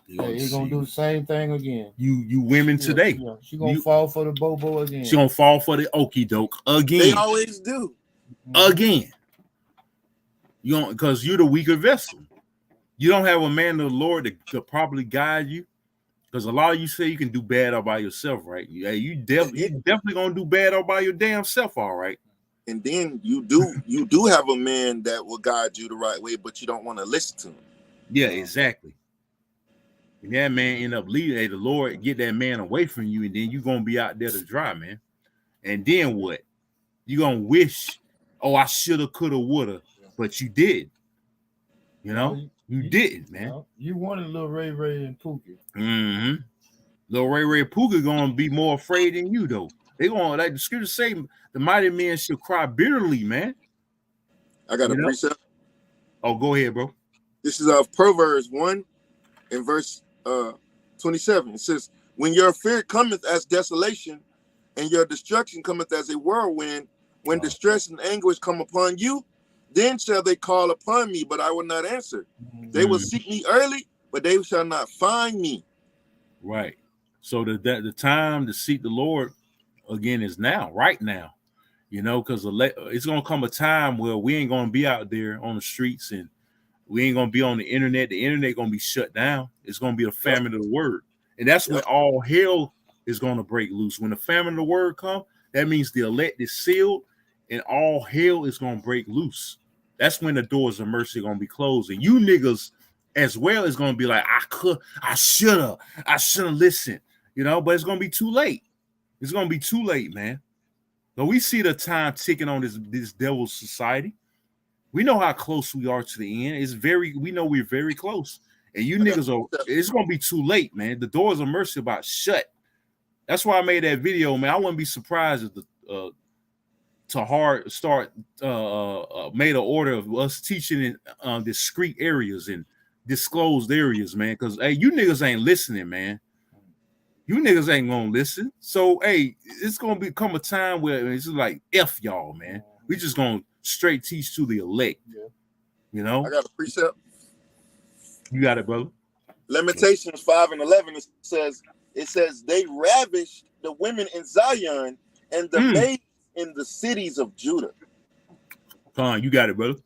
he's gonna do the same thing again. You women today. She's gonna fall for the bobo again. She's gonna fall for the okie doke again. They always do. Again. You don't, because you're the weaker vessel. You don't have a man of the Lord to properly guide you. Because a lot of you say you can do bad all by yourself, right? Yeah, you definitely gonna do bad all by your damn self, all right. And then you do have a man that will guide you the right way, but you don't want to listen to him. Yeah, exactly. And that man end up leaving. Hey, the Lord get that man away from you, and then you're gonna be out there to dry, man. And then what? You're gonna wish, oh, I shoulda, coulda, woulda, but you did. You know, you didn't, man. You wanted little Ray Ray and Pookie. Mm-hmm. Little Ray Ray and Pookie gonna be more afraid than you, though. They gonna, like the scriptures say, the mighty men shall cry bitterly, man. I got a precept. Oh, go ahead, bro. This is of Proverbs 1 and verse 27. It says, when your fear cometh as desolation, and your destruction cometh as a whirlwind, when distress and anguish come upon you, then shall they call upon me, but I will not answer. They will seek me early, but they shall not find me. Right. So the time to seek the Lord again is now, right now. You know, because it's gonna come a time where we ain't gonna be out there on the streets, and we ain't gonna be on the internet. The internet gonna be shut down. It's gonna be a famine of the word, and that's when all hell is gonna break loose. When the famine of the word come, that means the elect is sealed, and all hell is gonna break loose. That's when the doors of mercy are gonna be closed, and you niggas as well is gonna be like, I shoulda listened, you know, but it's gonna be too late. It's gonna be too late, man. So we see the time ticking on this devil's society. We know how close we are to the end. We know we're very close. And you niggas it's gonna be too late, man. The doors of mercy about shut. That's why I made that video, man. I wouldn't be surprised if the made an order of us teaching in discrete areas and disclosed areas, man. Because hey, you niggas ain't listening, man. You niggas ain't gonna listen. So hey, it's gonna become a time where it's just like F y'all, man. We just gonna straight teach to the elect. Yeah. You know? I got a precept. You got it, brother. Lamentations 5 and 11. It says they ravished the women in Zion and the babes in the cities of Judah. Come on, you got it, brother.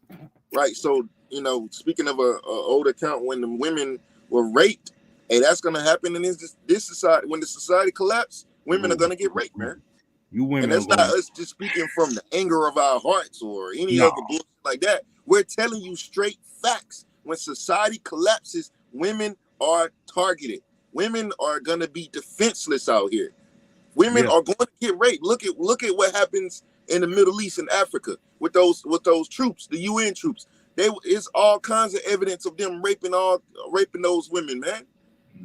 Right. So, you know, speaking of a old account when the women were raped, hey, that's gonna happen in this society. When the society collapses, women are gonna get raped, man. You women, and that's not us just speaking from the anger of our hearts or any other bullshit like that. We're telling you straight facts. When society collapses, women are targeted. Women are gonna be defenseless out here. Women are going to get raped. Look at what happens in the Middle East and Africa with those troops, the UN troops. It's all kinds of evidence of them raping those women, man.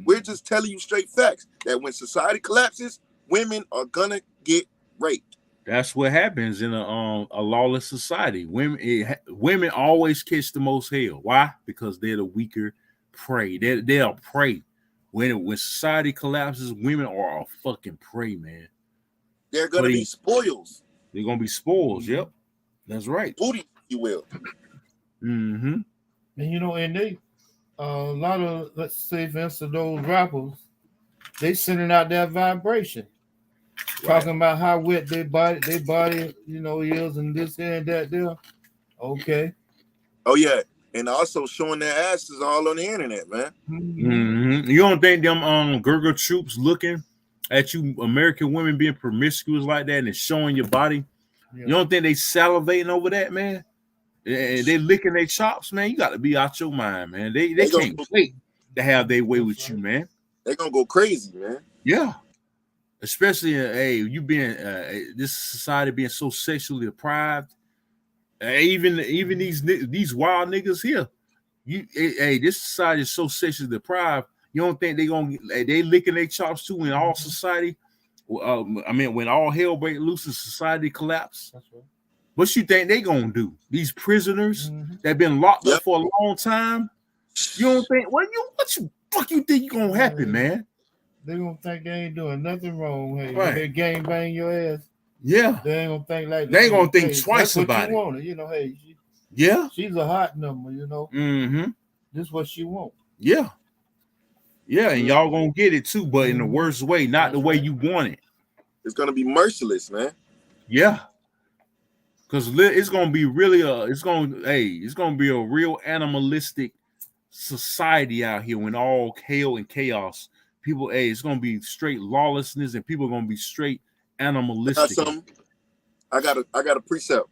We're just telling you straight facts that when society collapses, women are gonna get raped. That's what happens in a lawless society. Women always catch the most hell. Why? Because they're the weaker prey. They're prey. When society collapses, women are a fucking prey, man. They're gonna be spoils. They're gonna be spoils. Yep, that's right. Booty, if you will. Mm-hmm. And you know, and they a lot of, let's say, for instance, those rappers, they sending out that vibration, talking about how wet their body, you know, is, and this here and that there. Okay. Oh yeah, and also showing their asses all on the internet, man. Mm-hmm. You don't think them Gurga troops looking at you, American women being promiscuous like that and showing your body? Yeah. You don't think they salivating over that, man? And they licking their chops, man. You got to be out your mind, man. They can't wait to have their way with you, man. They're gonna go crazy, man. Yeah, especially you being this society being so sexually deprived. Even these wild niggas here. This society is so sexually deprived. You don't think they licking their chops too in all society? When all hell break loose and society collapse. That's right. What you think they gonna do? These prisoners that been locked up for a long time. You don't think what you think you gonna happen, man? They gonna think they ain't doing nothing wrong. Hey, they gang bang your ass. Yeah, they ain't gonna think like they ain't gonna think twice about it. Wanted, you know, hey, she's a hot number, you know. Mm-hmm. This is what she want. Yeah, and y'all gonna get it too, but in the worst way, not the way you want it. It's gonna be merciless, man. Yeah. Because it's gonna be really it's gonna be a real animalistic society out here when all hell and chaos. People, it's gonna be straight lawlessness, and people are gonna be straight animalistic. I got a precept.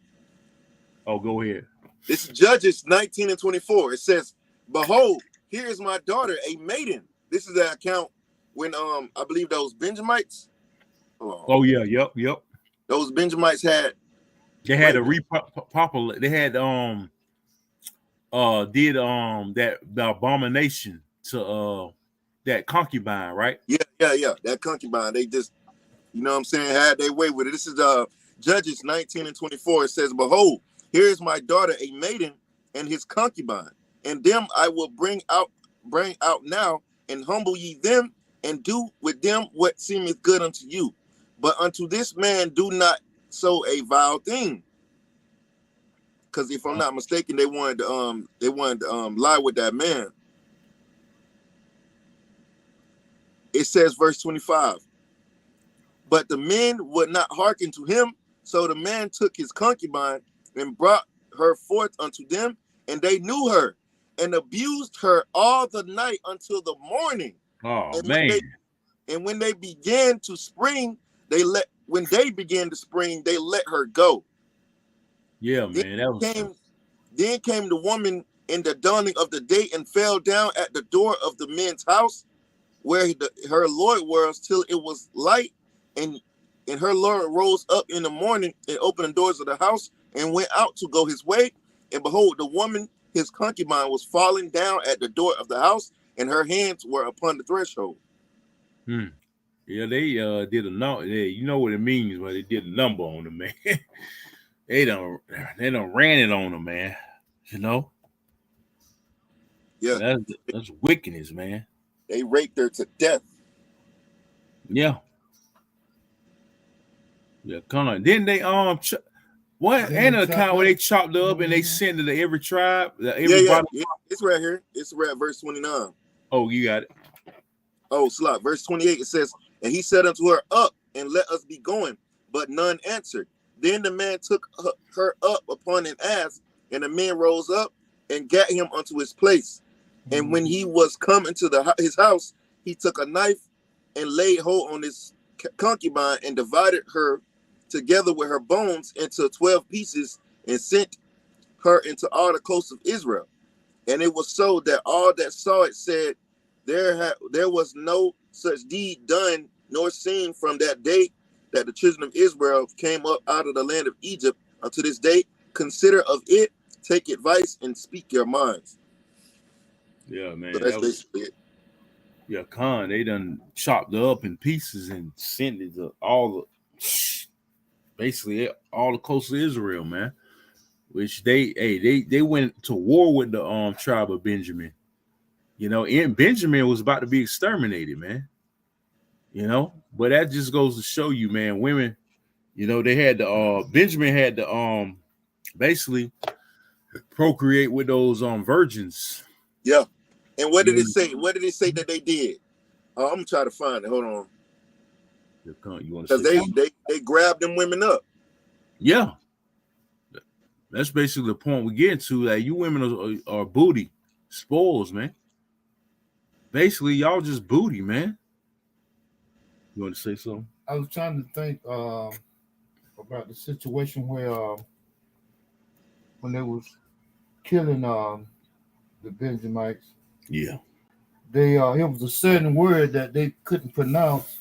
Oh, go ahead. This is Judges 19 and 24. It says, "Behold, here is my daughter, a maiden, This is the account when I believe those Benjamites. Oh yeah, yep. Those Benjamites had. They had a repopulate. They had did that the abomination to that concubine, right? Yeah. That concubine. They just, you know what I'm saying, had their way with it. This is Judges 19:24. It says, "Behold, here is my daughter, a maiden, and his concubine, and them I will bring out now, and humble ye them, and do with them what seemeth good unto you. But unto this man do not so a vile thing." Because if I'm not mistaken, they wanted to lie with that man. It says, verse 25. But the men would not hearken to him, so the man took his concubine and brought her forth unto them, and they knew her and abused her all the night until the morning. Oh and man! When they began to spring, they let her go. Yeah, man. Then came the woman in the dawning of the day and fell down at the door of the men's house, where her Lord was, till it was light, and her Lord rose up in the morning and opened the doors of the house and went out to go his way. And behold, the woman, his concubine, was falling down at the door of the house, and her hands were upon the threshold. Yeah, they did a number. You know what it means, but they did a number on them, man. They done ran it on them, man. You know? Yeah. That's wickedness, man. They raped her to death. Yeah. Yeah, come on. Didn't they what and an account where they chopped her up and they sent it to every tribe? Yeah. It's right here. It's right at verse 29. Oh, you got it. Oh, slot. Verse 28, it says, "And he said unto her, Up, and let us be going. But none answered. Then the man took her up upon an ass, and the man rose up and gat him unto his place. And when he was come into his house, he took a knife and laid hold on his concubine and divided her together with her bones into 12 pieces and sent her into all the coasts of Israel. And it was so that all that saw it said, there was no such deed done nor seen from that day that the children of Israel came up out of the land of Egypt unto this day. Consider of it, take advice, and speak your minds." Yeah, man. So that's basically it. Yeah, they done chopped her up in pieces and sent it to basically all the coast of Israel, man. Which they went to war with the tribe of Benjamin. You know, and Benjamin was about to be exterminated, man. You know, but that just goes to show you, man, women, you know, they had Benjamin had to basically procreate with those virgins. Yeah. And what did it say? What did it say that they did? I'm gonna try to find it. Hold on. Because they grabbed them women up. Yeah. That's basically the point we get to. Like, you women are booty, spoils, man. Basically, y'all just booty, man. You want to say something? I was trying to think about the situation where when they was killing the Benjamites. Yeah. It was a certain word that they couldn't pronounce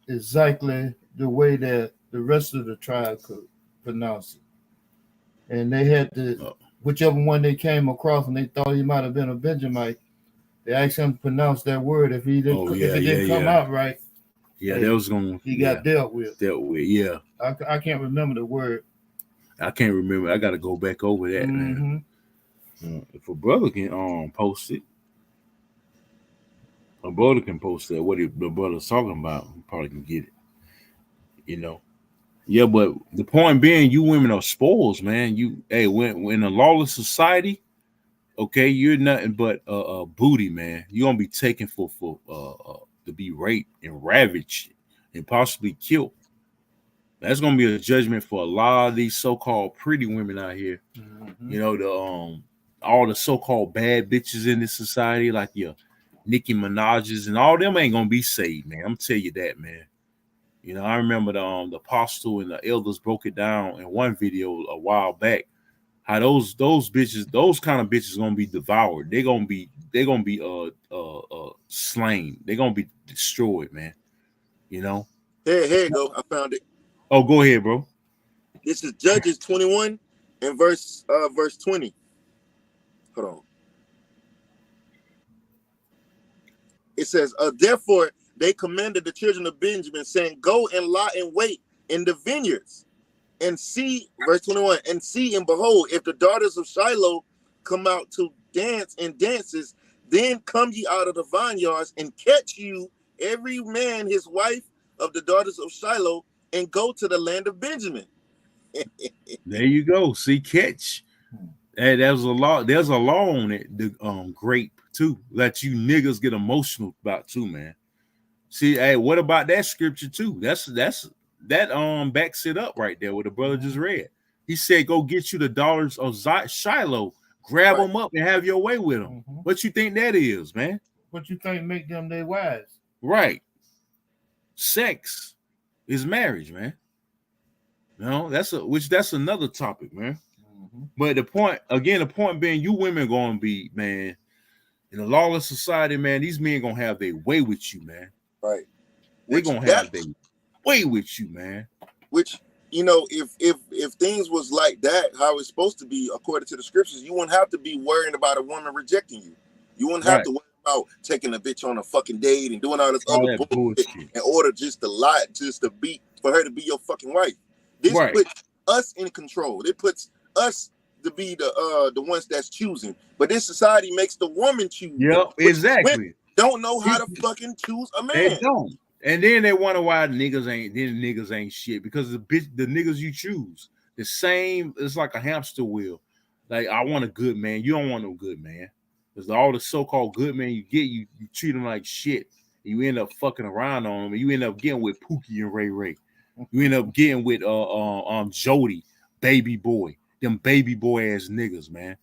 exactly the way that the rest of the tribe could pronounce it. And they had to, whichever one they came across and they thought he might have been a Benjamite, they asked him to pronounce that word. If it didn't come out right, yeah, that was going. He got dealt with. Yeah. I can't remember the word. I can't remember. I got to go back over that, man. If a brother can post it, a brother can post that. What the brother's talking about, he probably can get it. You know. Yeah, but the point being, you women are spoils, man. When in a lawless society, okay, you're nothing but booty, man. You're gonna be taken for to be raped and ravaged and possibly killed. That's gonna be a judgment for a lot of these so-called pretty women out here. You know, all the so-called bad bitches in this society, like your Nicki Minaj's and all them ain't gonna be saved, man. I'm tell you that, man. You know, I remember the apostle and the elders broke it down in one video a while back, how those bitches, those kind of bitches gonna be devoured. They're gonna be slain. They're gonna be destroyed, man. You know. Here you go. I found it. Oh, go ahead, bro. This is Judges 21 and verse 20. Hold on. It says, therefore they commanded the children of Benjamin, saying, go and lie in wait in the vineyards, and see, verse 21, and see and behold, if the daughters of Shiloh come out to dance in dances, then come ye out of the vineyards and catch you every man his wife of the daughters of Shiloh, and go to the land of Benjamin. There you go. See, catch. Hey, there's a law. There's a law on it. The grape too. That you niggas get emotional about too, man. See, hey, what about that scripture too? That backs it up right there. What the brother just read. He said, "Go get you the daughters of Shiloh, grab them up and have your way with them." Mm-hmm. What you think that is, man? What you think make them their wives? Right. Sex is marriage, man. No, that's another topic, man. Mm-hmm. But the point being, you women gonna be, man, in a lawless society, man, these men gonna have their way with you, man. Right. They gonna have their way with you, man. Which, you know, if things was like that, how it's supposed to be according to the scriptures, you wouldn't have to be worrying about a woman rejecting you. You wouldn't have to worry about taking a bitch on a fucking date and doing all this other bullshit in order just to lie, just to be for her to be your fucking wife. This puts us in control. It puts us to be the ones that's choosing. But this society makes the woman choose. Yep, exactly. Don't know how to fucking choose a man. They don't. And then they wonder why niggas ain't shit, because the niggas you choose, the same, it's like a hamster wheel. Like, I want a good man. You don't want no good man. Because all the so-called good men you get, you treat them like shit. You end up fucking around on them, and you end up getting with Pookie and Ray Ray. You end up getting with Jody, baby boy, them baby boy ass niggas, man.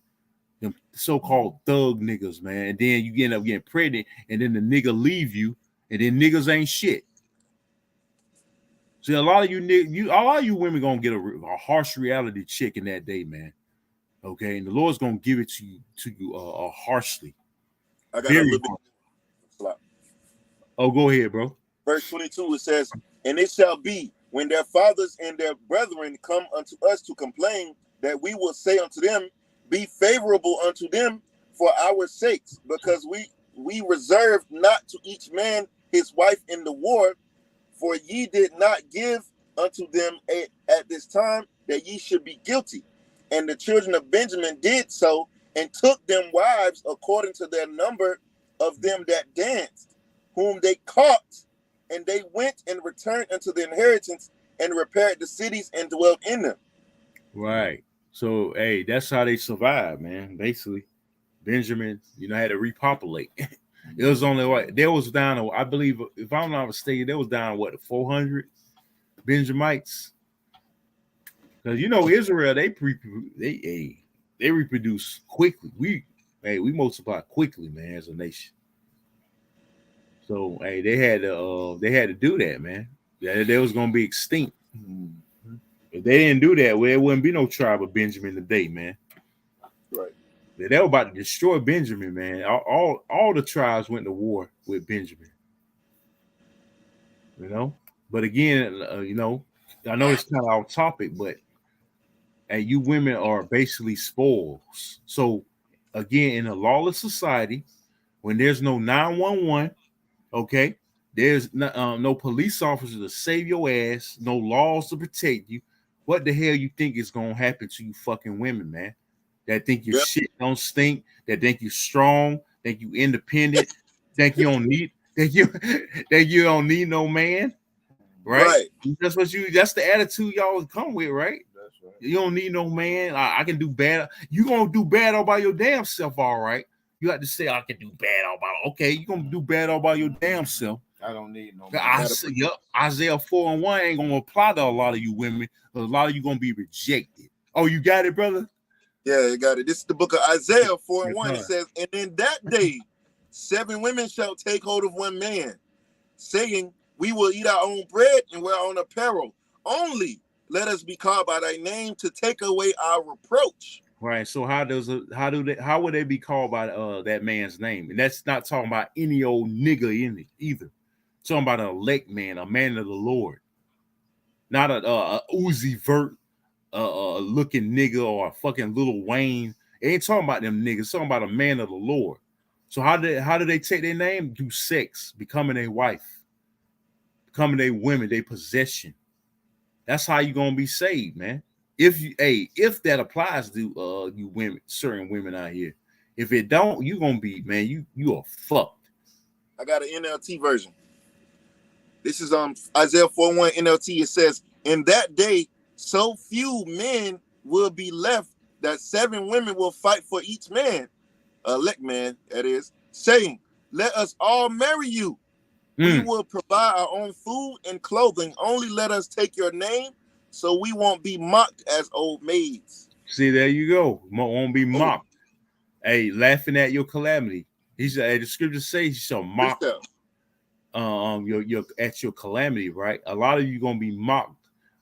Them so-called thug niggas, man. And then you end up getting pregnant, and then the nigga leave you, and then niggas ain't shit. See, a lot of you women gonna get a harsh reality check in that day, man. Okay, and the Lord's gonna give it to you harshly. I got a little bit. Oh, go ahead, bro. Verse 22, it says, and it shall be when their fathers and their brethren come unto us to complain, that we will say unto them, be favorable unto them for our sakes, because we reserved not to each man his wife in the war, for ye did not give unto them at this time that ye should be guilty. And the children of Benjamin did so, and took them wives according to their number of them that danced, whom they caught, and they went and returned unto the inheritance, and repaired the cities and dwelt in them. Right. So, hey, that's how they survived, man. Basically, Benjamin, had to repopulate. It was only there was down to, I believe, if I'm not mistaken, there was down 400 Benjamites. Because Israel, they reproduce quickly. We multiply quickly, man, as a nation. So they had to do that, man. They was gonna be extinct. Mm-hmm. If they didn't do that, well, there wouldn't be no tribe of Benjamin today, man. Right. They were about to destroy Benjamin, man. All the tribes went to war with Benjamin. But again, I know it's kind of off topic, but you women are basically spoils. So again, in a lawless society, when there's no 911, okay, there's no police officer to save your ass, no laws to protect you. What the hell you think is gonna happen to you fucking women, man? That think your shit don't stink, that think you strong, think you independent, think you don't need no man, right? That's the attitude y'all come with, right? That's right. You don't need no man. I can do bad. You gonna do bad all by your damn self, all right? You have to say I can do bad all by. Okay, you gonna do bad all by your damn self. I don't need no man. Isaiah 4:1 ain't gonna apply to a lot of you women. A lot of you gonna be rejected. Oh, you got it, brother? Yeah, you got it. This is the book of Isaiah 4:1. It says, and in that day, 7 women shall take hold of one man, saying, we will eat our own bread and wear our own apparel. Only let us be called by thy name to take away our reproach. Right. So how would they be called by that man's name? And that's not talking about any old nigga in it either. Talking about an elect man, a man of the Lord, not a Uzi Vert looking nigga or a fucking Lil Wayne. It ain't talking about them niggas. It's talking about a man of the Lord. So how do they take their name? Do sex, becoming a wife, becoming a women, they possession. That's how you gonna be saved, man. If that applies to you women, certain women out here. If it don't, you gonna be, man, you are fucked. I got an NLT version. This is Isaiah 4:1 NLT. It says, "In that day, so few men will be left that 7 women will fight for each man, elect man, that is, saying, let us all marry you. We will provide our own food and clothing. Only let us take your name, so we won't be mocked as old maids." See, there you go. Won't be mocked. Hey, laughing at your calamity. He said, the scripture says you shall mock your at your calamity, right? A lot of you gonna be mocked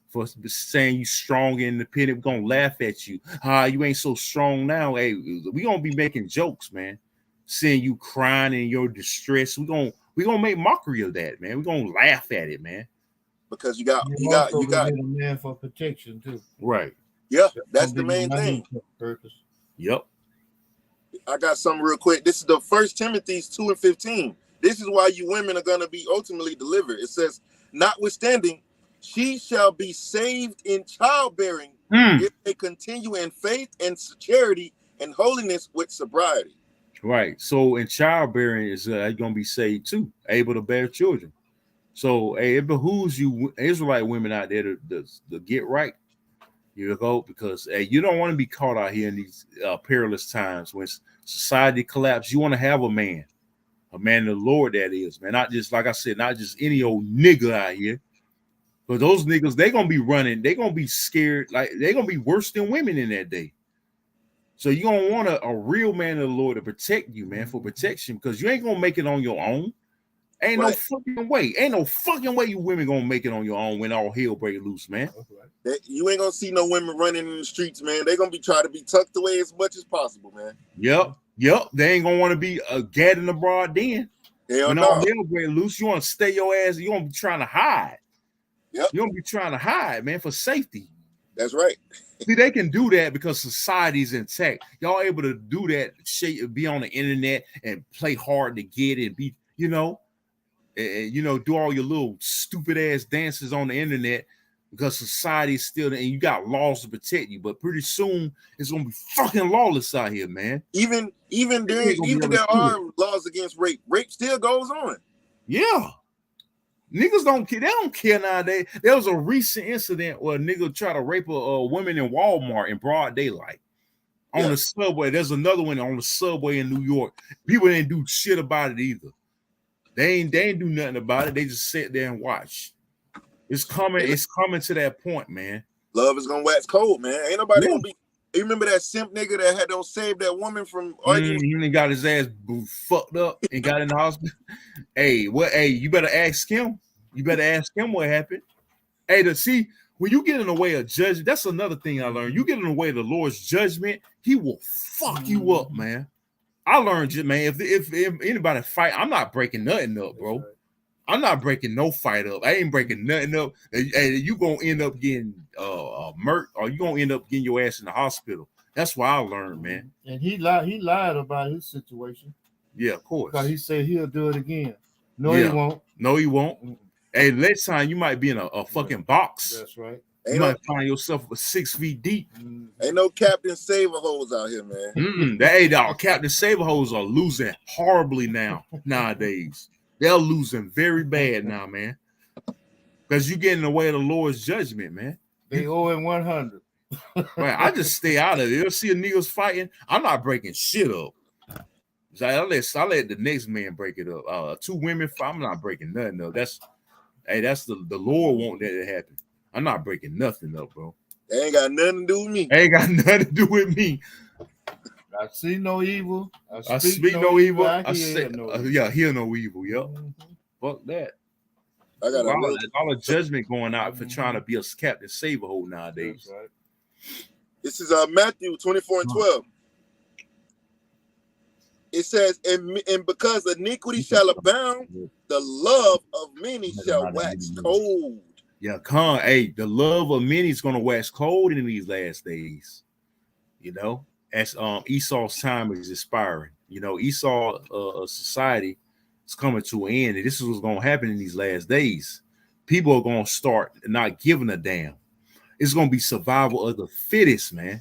for saying you strong and independent. We're gonna laugh at you. You ain't so strong now. Hey, we gonna be making jokes, man. Seeing you crying in your distress. We gonna make mockery of that, man. We're gonna laugh at it, man. Because you got a man for protection too. Right. Yeah, that's the main thing. Yep. I got something real quick. This is the 1 Timothy 2:15. This is why you women are going to be ultimately delivered. It says, "Notwithstanding, she shall be saved in childbearing if they continue in faith and charity and holiness with sobriety." Right. So in childbearing is going to be saved too, able to bear children. So it behooves you Israelite women out there to get right. You go, because you don't want to be caught out here in these perilous times when society collapses. You want to have a man of the Lord, that is, man. Not just, like I said, not just any old nigga out here. But those niggas, they're gonna be running, they're gonna be scared, like they're gonna be worse than women in that day. So you're gonna want a real man of the Lord to protect you, man, for protection, because you ain't gonna make it on your own. Ain't no fucking way. Ain't no fucking way you women gonna make it on your own when all hell break loose, man. You ain't gonna see no women running in the streets, man. They're gonna be trying to be tucked away as much as possible, man. Yep. They ain't gonna want to be gadding the broad den. When all hell break loose, you want to stay your ass. You gonna be trying to hide. Yep. You gonna be trying to hide, man, for safety. That's right. See, they can do that because society's intact. Y'all able to do that, be on the internet and play hard to get and be, do all your little stupid ass dances on the internet because society's still there and you got laws to protect you. But pretty soon it's gonna be fucking lawless out here, man. Even there are laws against rape. Rape still goes on. Yeah. Niggas don't care. They don't care nowadays. There was a recent incident where a nigga tried to rape a woman in Walmart in broad daylight on the subway. There's another one on the subway in New York. People didn't do shit about it either. They ain't do nothing about it. They just sit there and watch. It's coming to that point, man. Love is gonna wax cold, man. Ain't nobody gonna be. You remember that simp nigga that had to save that woman from arguing? He got his ass fucked up and got in the hospital. You better ask him. You better ask him what happened. To see when you get in the way of judgment, that's another thing I learned. You get in the way of the Lord's judgment, he will fuck you up, man. I learned it, man. If anybody fight, I'm not breaking nothing up, bro. I'm not breaking no fight up. I ain't breaking nothing up. You gonna end up getting murked, or you gonna end up getting your ass in the hospital. That's what I learned, man. And he lied about his situation. Yeah, of course. Because he said he'll do it again. He won't. No, he won't. Hey, next time you might be in a fucking box. That's right. You might find yourself 6 feet deep. Ain't no Captain Save-A-Hoes out here, man. Captain Save-A-Hoes are losing horribly nowadays. They're losing very bad now, man. Because you get in the way of the Lord's judgment, man. They owe him 100. Right, I just stay out of it. You'll see a niggas fighting. I'm not breaking shit up. So I let the next man break it up. 2 women fight. I'm not breaking nothing up. That's the Lord want that to happen. I'm not breaking nothing up, bro. They ain't got nothing to do with me. Ain't got nothing to do with me. I see no evil. I speak no evil. I hear no evil. Hear no evil. Yep. Fuck that. I got all of judgment going out for trying to be a Captain Save-A-Hole nowadays. Right. This is Matthew 24:12. It says, and because iniquity shall abound, the love of many shall wax cold. Yeah, the love of many is gonna wax cold in these last days. You know, as Esau's time is expiring. You know, Esau society is coming to an end, and this is what's gonna happen in these last days. People are gonna start not giving a damn. It's gonna be survival of the fittest, man.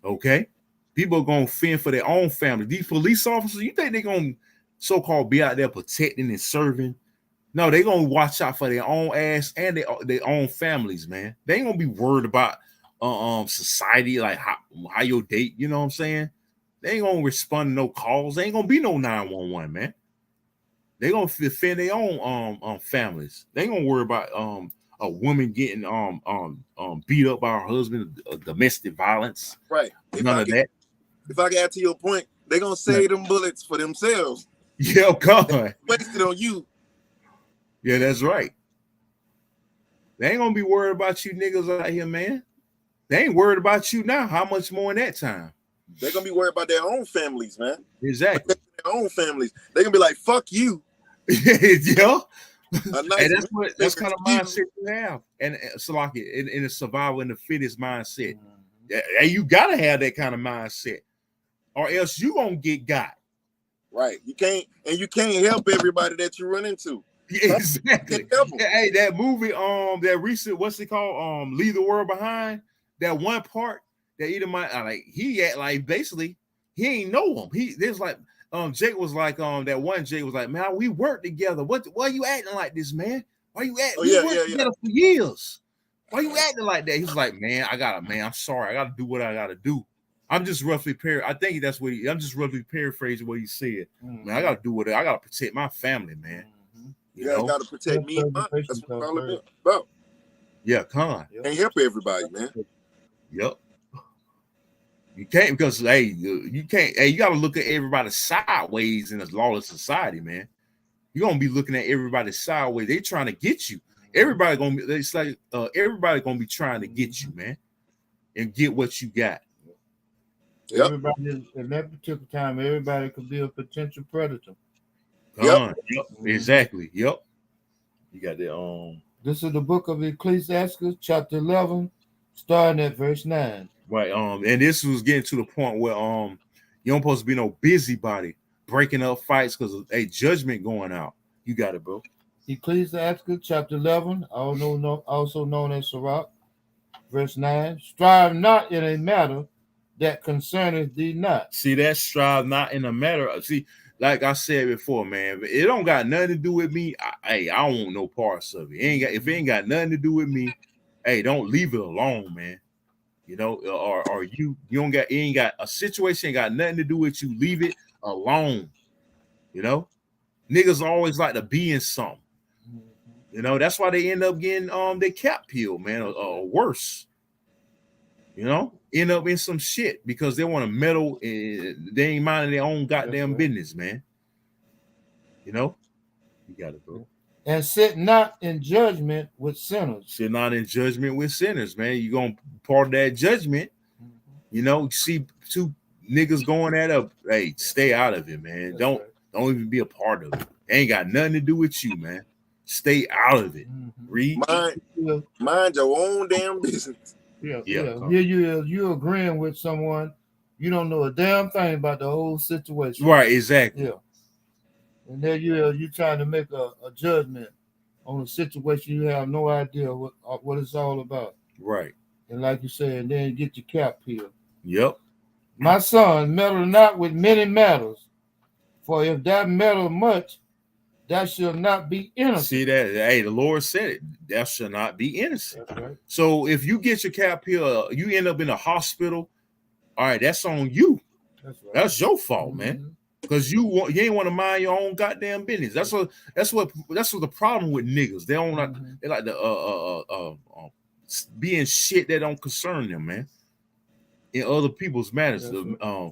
Okay, people are gonna fend for their own family. These police officers, you think they're gonna so-called be out there protecting and serving? No, they're gonna watch out for their own ass and their own families, man. They ain't gonna be worried about society, like how your date, you know what I'm saying? They ain't gonna respond to no calls. They ain't gonna be no 911, man. They gonna defend their own families. They ain't gonna worry about a woman getting beat up by her husband, domestic violence. Right. None of that. If I get to your point, they gonna save them bullets for themselves. Yeah, God. Wasted on you. Yeah, that's right. They ain't gonna be worried about you niggas out here, man. They ain't worried about you now. How much more in that time? They're gonna be worried about their own families, man. Exactly. Their own families. They're gonna be like, fuck you. Yeah. Nice, and that's kind of mindset you have. And so like in the survival and the fittest mindset. And you gotta have that kind of mindset, or else you gonna get got. Right. You can't help everybody that you run into. Exactly. Hey, that movie, that recent, what's it called? Leave the World Behind. That one part that either he act like basically he ain't know him. There's like Jake was like that one Jake was like, man, we work together. Why are you acting like this, man? Why you acting? We worked together for years. Why you acting like that? He's like, man, I'm sorry, I gotta do what I gotta do. I'm just roughly I think that's what I'm just roughly paraphrasing what he said. Man, I gotta do what I gotta protect my family, man. You gotta protect me. That's what all about. Yeah, con. Can't help everybody, man. Yep. You can't because you can't. Hey, you gotta look at everybody sideways in a lawless society, man. You're gonna be looking at everybody sideways. They trying to get you. Everybody gonna be. It's like everybody gonna be trying to get you, man, and get what you got. Yep. Everybody at that particular time, everybody could be a potential predator. Yep. Exactly. Yep. You got the This is the book of Ecclesiastes, chapter 11, starting at verse 9. Right. And this was getting to the point where you don't supposed to be no busybody breaking up fights because of a judgment going out. You got it, bro. Ecclesiastes, chapter 11, also known as Sirach, verse 9. Strive not in a matter that concerneth thee not. See, that strive not in a matter of, see, like I said before, man, it don't got nothing to do with me. I don't want no parts of it. If it ain't got nothing to do with me, hey, don't leave it alone, man. You know, or you ain't got a situation ain't got nothing to do with you. Leave it alone. You know, niggas always like to be in something. You know, that's why they end up getting their cap peeled, man, or worse. You know, end up in some shit because they want to meddle and they ain't minding their own goddamn business, man. You know, you got it, bro. And sit not in judgment with sinners. Sit not in judgment with sinners, man. You're gonna part of that judgment. You know, you see two niggas going at up. Hey, stay out of it, man. Don't even be a part of it. It ain't got nothing to do with you, man. Stay out of it. Read. Mind your own damn business. Yeah. You agreeing with someone, you don't know a damn thing about the whole situation. Right, exactly. Yeah. And then you trying to make a judgment on a situation you have no idea what it's all about. Right. And like you said, then you get your cap peeled. Yep. My son, meddle not with many matters, for if that meddle much, that shall not be innocent. See that? Hey, the Lord said it. That shall not be innocent. That's right. So if you get your cap peeled, you end up in a hospital. All right, that's on you. That's right. That's your fault, man. Because you ain't want to mind your own goddamn business. That's what the problem with niggas. They don't like they like to be in shit that don't concern them, man. In other people's matters,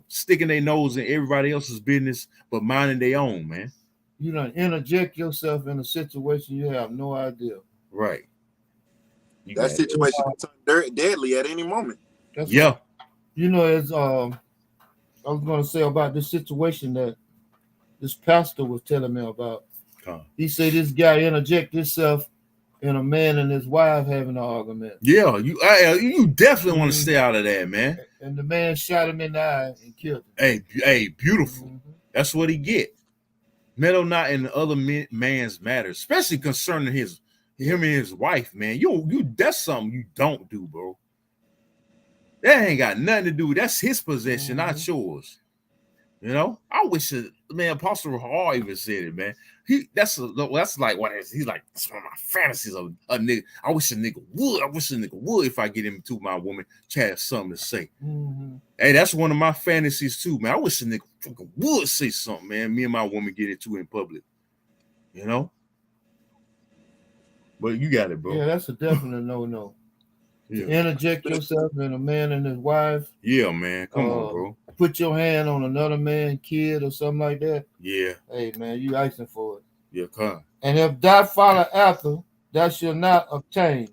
sticking their nose in everybody else's business, but minding their own, man. You don't interject yourself in a situation you have no idea. Right. That situation can turn deadly at any moment. That's yeah. What, you know, as I was going to say about this situation that this pastor was telling me about. He said this guy interject himself in a man and his wife having an argument. Yeah, you definitely want to stay out of that, man. And the man shot him in the eye and killed him. Hey, beautiful. That's what he get. Meddle not in the other man's matters, especially concerning him and his wife, man. You that's something you don't do, bro. That ain't got nothing to do. That's his possession, not yours. You know, I wish man, Apostle Hall even said it, man. That's like what he's like. That's one of my fantasies of a nigga. I wish a nigga would if I get him to my woman to have something to say. Hey, that's one of my fantasies too, man. I wish a nigga fucking would say something, man. Me and my woman get into in public, you know. But you got it, bro. Yeah, that's a definite no. Yeah. Interject yourself in a man and his wife. Yeah, man. Come on, bro. Put your hand on another man's kid or something like that. Yeah. Hey, man, you icing for it. Yeah, come. And if thou follow after, thou shall not obtain.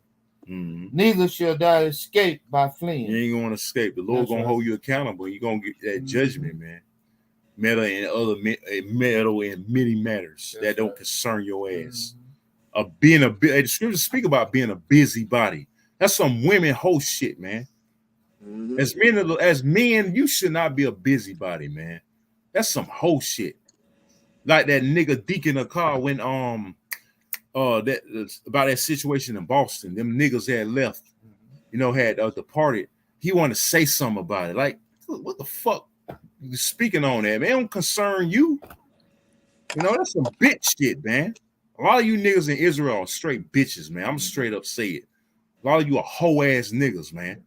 Neither shall thou escape by fleeing. You ain't going to escape. The Lord going to hold you accountable. You're going to get that judgment, man. Meddle in many matters that don't concern your ass. The scriptures speak about being a busybody. That's some women whole shit, man. As men, you should not be a busybody, man. That's some whole shit. Like that nigga Deacon Akar when about that situation in Boston. Them niggas had left, had departed. He wanted to say something about it. Like, what the fuck? You speaking on that, man? It don't concern you. That's some bitch shit, man. A lot of you niggas in Israel are straight bitches, man. I'm straight up say it. A lot of you are hoe ass niggas, man.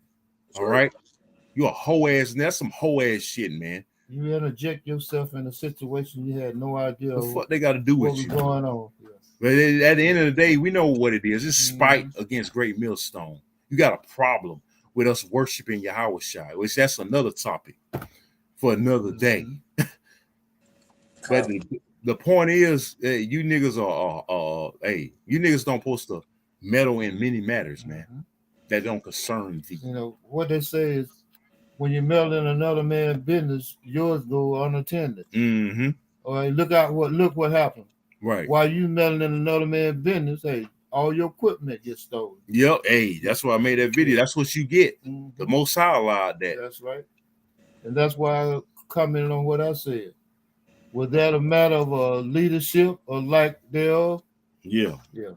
All right, you a hoe ass. That's some hoe ass shit, man. You interject yourself in a situation you had no idea what the fuck they got to do with you. What's going on? Yeah. But at the end of the day, we know what it is. It's spite against Great Millstone. You got a problem with us worshiping Yahweh Shai, which that's another topic for another day. But the point is, you niggas you niggas don't supposed to meddle in many matters, man. That don't concern you. What they say is, when you meddle in another man's business, yours go unattended. All right, look what happened. Right. While you meddling in another man's business, hey, all your equipment gets stolen. Yep. Hey, that's why I made that video. That's what you get. The Most High allowed that. That's right. And that's why I commented on what I said. Was that a matter of leadership or lack thereof? Yeah. Yeah.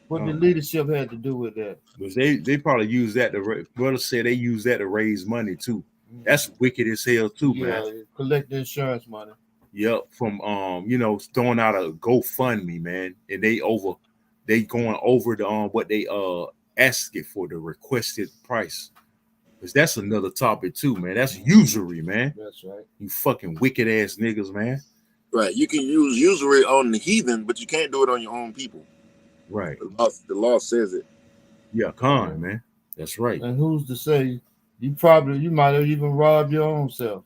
What the leadership had to do with that? Because they probably use that brother said they use that to raise money too. That's wicked as hell too, man. Yeah, collect the insurance money. Yep, from throwing out a GoFundMe, man, and they going over the what they asking for, the requested price. Because that's another topic too, man. That's usury, man. That's right. You fucking wicked ass niggas, man. Right. You can use usury on the heathen, but you can't do it on your own people. Right. The law says it. Yeah, con, man. That's right. And who's to say you might have even robbed your own self?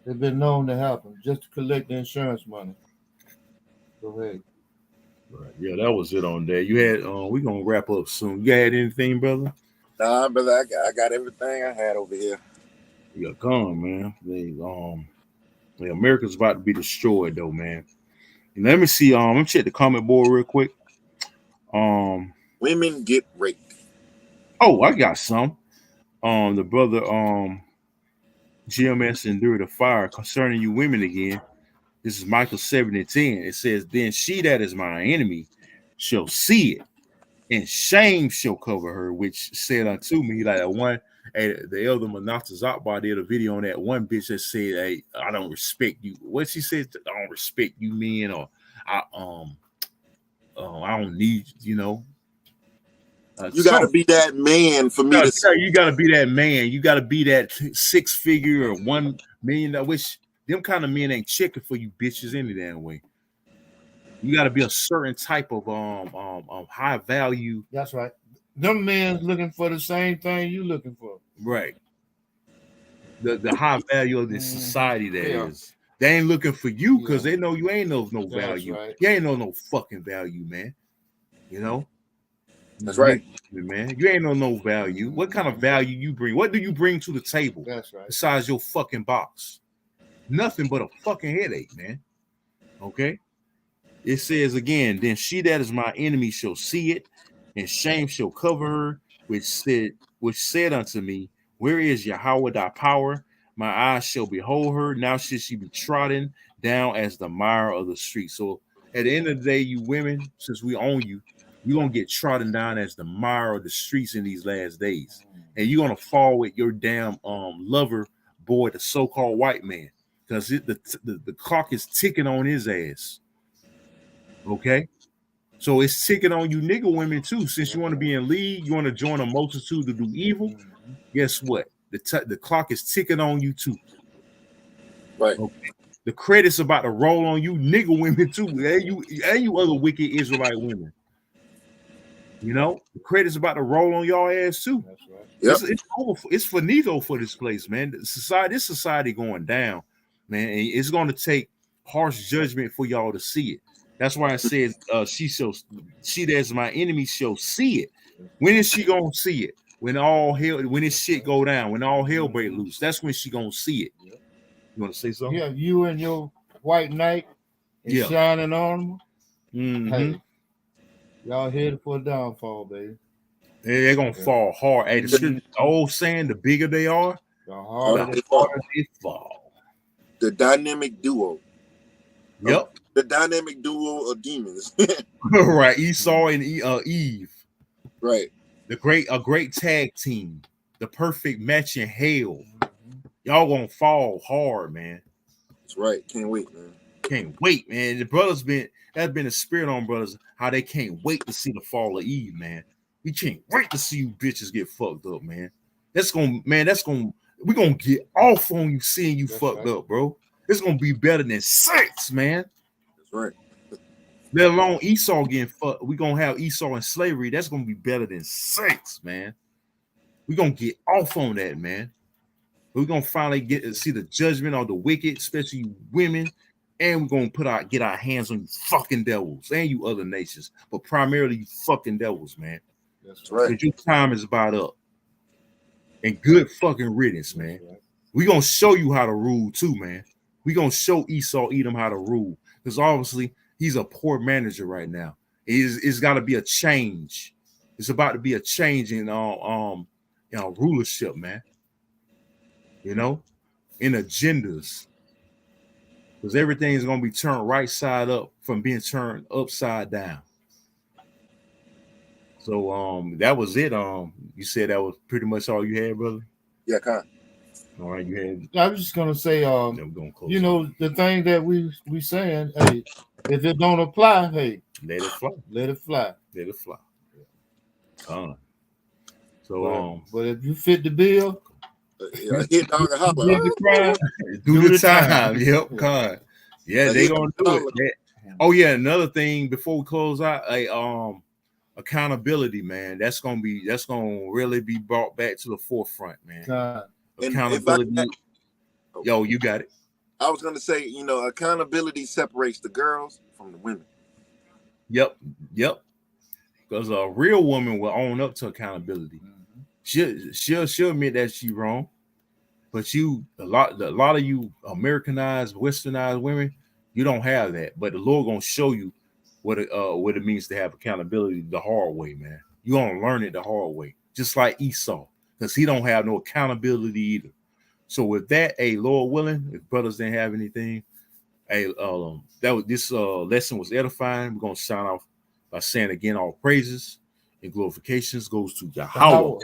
It's been known to happen just to collect the insurance money. Go ahead. Right. Yeah, that was it on there. You had we're gonna wrap up soon. You had anything, brother? Nah, brother, I got everything I had over here. Yeah, come, man. America's about to be destroyed though, man. And let me see. Let me check the comment board real quick. Women get raped. Oh, I got some. The brother GMS endured a fire concerning you women again. This is Michael 7:10. It says, then she that is my enemy shall see it, and shame shall cover her, which said unto me, like the elder Manasseh Zakbar did a video on that one bitch that said, hey, I don't respect you. What she said, I don't respect you men, or I don't need, you gotta be that man for me to say. You gotta be that man. You gotta be that 6-figure or $1 million, which them kind of men ain't checking for you bitches any damn way. You gotta be a certain type of high value. That's right. Them men looking for the same thing you looking for. Right. The high value of this society is. They ain't looking for you because they know you ain't no value. Right. You ain't no fucking value, man. That's right, man. You ain't no value. What kind of value you bring? What do you bring to the table? That's right. Besides your fucking box, nothing but a fucking headache, man. Okay. It says again, then she that is my enemy shall see it, and shame shall cover her, which said unto me, where is Yahweh thy power? My eyes shall behold her. Now should she be trodden down as the mire of the street. So at the end of the day, you women, since we own you, you're gonna get trodden down as the mire of the streets in these last days. And you're gonna fall with your damn lover boy, the so-called white man, because the clock is ticking on his ass. Okay, so it's ticking on you nigga women too. Since you want to be in league, you want to join a multitude to do evil. Guess what? The clock is ticking on you too. right. Okay. The credit's about to roll on you nigga women too. And you other wicked Israelite women. You know, the credit's about to roll on y'all ass too. That's right. Yep. It's finito for this place, man. This society going down, man. And it's going to take harsh judgment for y'all to see it. That's why I said she that's my enemy shall see it. When is she gonna see it? When this shit go down, when all hell break loose, that's when she gonna see it. You want to say something? Yeah, you and your white knight and Yeah. shining armor. Mm-hmm. Hey, y'all headed for a downfall, baby. They're gonna fall hard. Hey, the old saying, the bigger they are, The the harder harder they fall. The dynamic duo. Yep. The dynamic duo of demons. Right. Esau and Eve. Right. A great tag team. The perfect match in hell. Y'all gonna fall hard, man. That's right. Can't wait, man. Can't wait, man. The brothers that's been a spirit on brothers, how they can't wait to see the fall of Eve, man. We can't wait to see you bitches get fucked up, man. We're gonna get off on you seeing you fucked up, bro. It's gonna be better than sex, man. That's right. Let alone Esau getting fucked. We're gonna have Esau in slavery. That's gonna be better than sex, man. We're gonna get off on that, man. We're gonna finally get to see the judgment on the wicked, especially women, and we're gonna get our hands on you fucking devils and you other nations, but primarily you fucking devils, man. That's right. Because your time is about up. And good fucking riddance, man. We're gonna show you how to rule too, man. We're gonna show Esau Edom how to rule. Because obviously he's a poor manager right now. It's gotta be a change. It's about to be a change in rulership, man. You know, in agendas. Because everything is gonna be turned right side up from being turned upside down. So that was it. You said that was pretty much all you had, brother? Yeah, kind. All right, you had. I was just gonna say, you know, the thing that we saying, hey, if it don't apply, hey, let it fly. Let it fly. Let it fly. So but if you fit the bill, hit dog and holler. Do the time. Yep, con. Yeah, they gonna do it. Oh yeah, another thing before we close out, accountability, man. That's gonna really be brought back to the forefront, man. Accountability. Yo, you got it. I was gonna say, you know, accountability separates the girls from the women. Yep. Because a real woman will own up to accountability. She'll admit that she's wrong. But a lot of you Americanized, westernized women, you don't have that. But the Lord gonna show you what it means to have accountability the hard way, man. You gonna learn it the hard way, just like Esau, because he don't have no accountability either. So with that, Lord willing, if brothers didn't have anything, this lesson was edifying. We're gonna sign off by saying again, all praises and glorifications goes to Yahweh.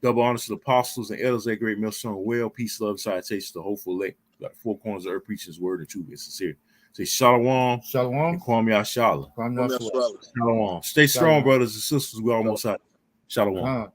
Double honors to the apostles and elders, that great millstone. Well, peace, love, salutations to the hopeful elect. Got the four corners of earth, preaching his word and truth and sincere. Say shalom, and Kwame Yashala. Shalom. Stay strong, brothers and sisters. We almost out. Shalom.